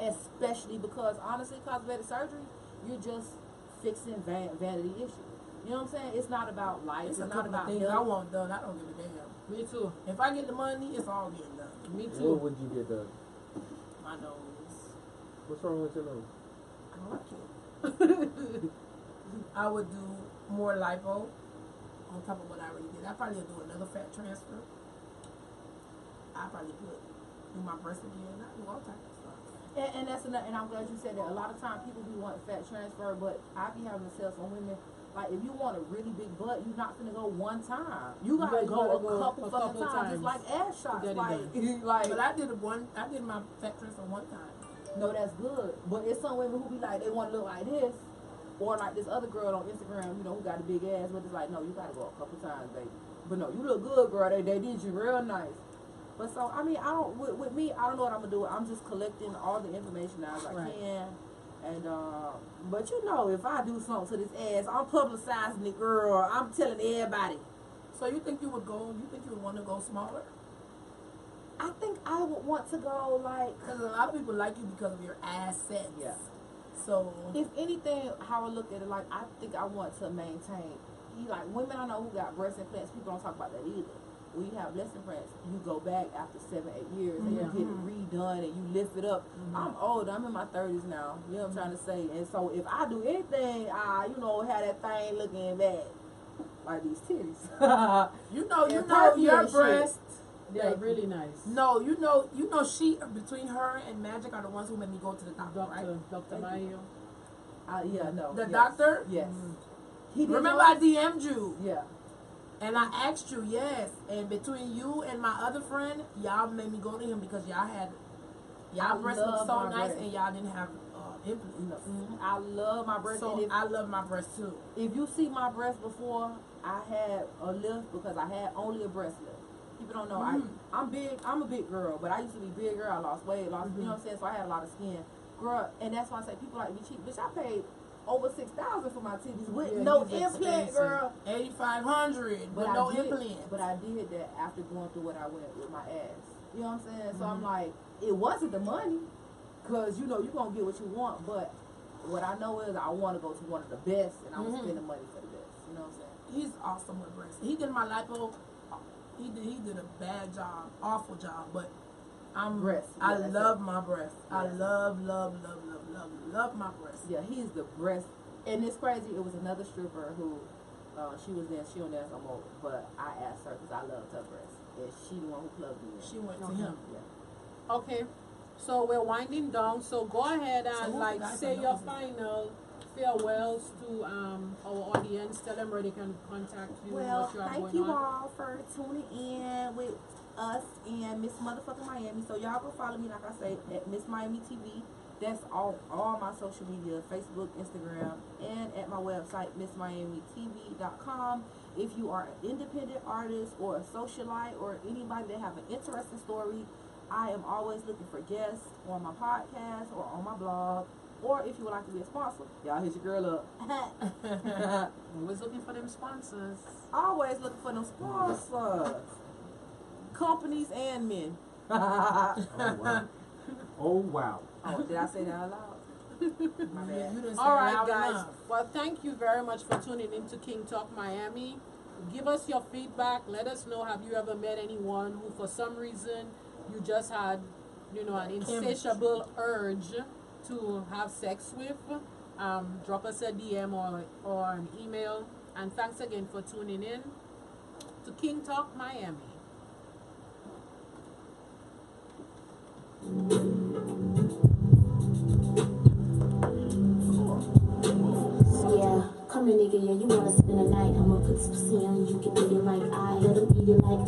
especially because honestly, cosmetic surgery, you're just fixing vanity issues. You know what I'm saying? It's not about life. It's a not couple of about things I health. want done. I don't give a damn. Me too. If I get the money, it's all getting done. Me What too. would you get done? My nose. What's wrong with your nose? I don't like it. I would do more lipo on top of what I already did. I probably would do another fat transfer. I probably do my breast again. I do all types of stuff. And that's another, and I'm glad you said that. A lot of times people be wanting fat transfer, but I be having to tell some women, like, if you want a really big butt, you're not gonna go one time. You gotta go a couple fucking times. It's like ass shots. get it Like, But I did my fat transfer one time. no, that's good. But it's some women who be like, they want to look like this, or like this other girl on Instagram, you know, who got a big ass, but it's like, no, you gotta go a couple times, baby. But no, you look good, girl. They did you real nice. But so, I mean, I don't, with me, I don't know what I'm gonna do. I'm just collecting all the information as I can. And, but you know, if I do something to this ass, I'm publicizing it, girl. I'm telling everybody. So you think you would want to go smaller? I think I would want to go like, Because a lot of people like you because of your assets. yeah. So If anything, how I look at it, like, I think I want to maintain. Like, women I know who got breast implants, people don't talk about that either. When you have breast implants, you go back after 7-8 years and you get it redone and you lift it up. I'm old. I'm in my 30s now. You know what I'm trying to say? And so if I do anything, I, you know, have that thing looking bad. Like these titties. you know perky your and shit. breast. They're really nice. No, you know she between her and Magic are the ones who made me go to the doctor, right? Dr. Mayo. Yeah, no. The yes. doctor? Yes. He did Remember I yours? DM'd you. Yeah. And I asked you, yes. And between you and my other friend, y'all made me go to him because y'all breasts looked so my nice breasts. and y'all didn't have implants. I love my breasts. So And I love my breasts too. if you see my breasts before, I had a lift because I had only a breast lift. People don't know I'm big. I'm a big girl, but I used to be bigger. I lost weight, you know what I'm saying? So I had a lot of skin. Girl, and that's why I say people like to be cheap. Bitch, I paid over $6,000 for my titties with no he's implant, expensive. girl. $8,500 with I no did, implant. But I did that after going through what I went with my ass. You know what I'm saying? So I'm like, it wasn't the money, cause you know you're gonna get what you want. But what I know is I want to go to one of the best, and I'm gonna spend the money for the best. You know what I'm saying? He's awesome with breasts. He did my lipo He did a bad job, awful job. But Breast. I Yeah, love my breast. I Yeah. love my breast. Yeah, he's the breast. And it's crazy. It was another stripper who, she was there. She don't dance no more. But I asked her because I loved her breast. And she the one who plugged me in. She went to him. Yeah. Okay, so we're winding down. So go ahead So and who like forgot say the your numbers? final farewells to our audience. Tell them where they can contact you. Well, what you have thank going you on. all for tuning in with us and Miss Motherfucking Miami. So y'all go follow me, like I say, at Miss Miami TV. That's all my social media, Facebook, Instagram, and at my website, MissMiamiTV.com. If you are an independent artist or a socialite or anybody that have an interesting story, I am always looking for guests on my podcast or on my blog. Or if you would like to be a sponsor, y'all hit your girl up. Always looking for them sponsors. Always looking for them sponsors. Companies and men. Oh wow. Oh wow. Oh, did I say that out loud? My bad. You didn't say All it right, loud guys. enough. Well, thank you very much for tuning in to King Talk Miami. Give us your feedback. Let us know, have you ever met anyone who, for some reason, you just had, an insatiable urge to have sex with? Drop us a DM or an email. And thanks again for tuning in to King Talk Miami. Yeah, come here, nigga. Yeah, you wanna spend the night? I'ma put some pussy on you. Can eat it like I let him eat it like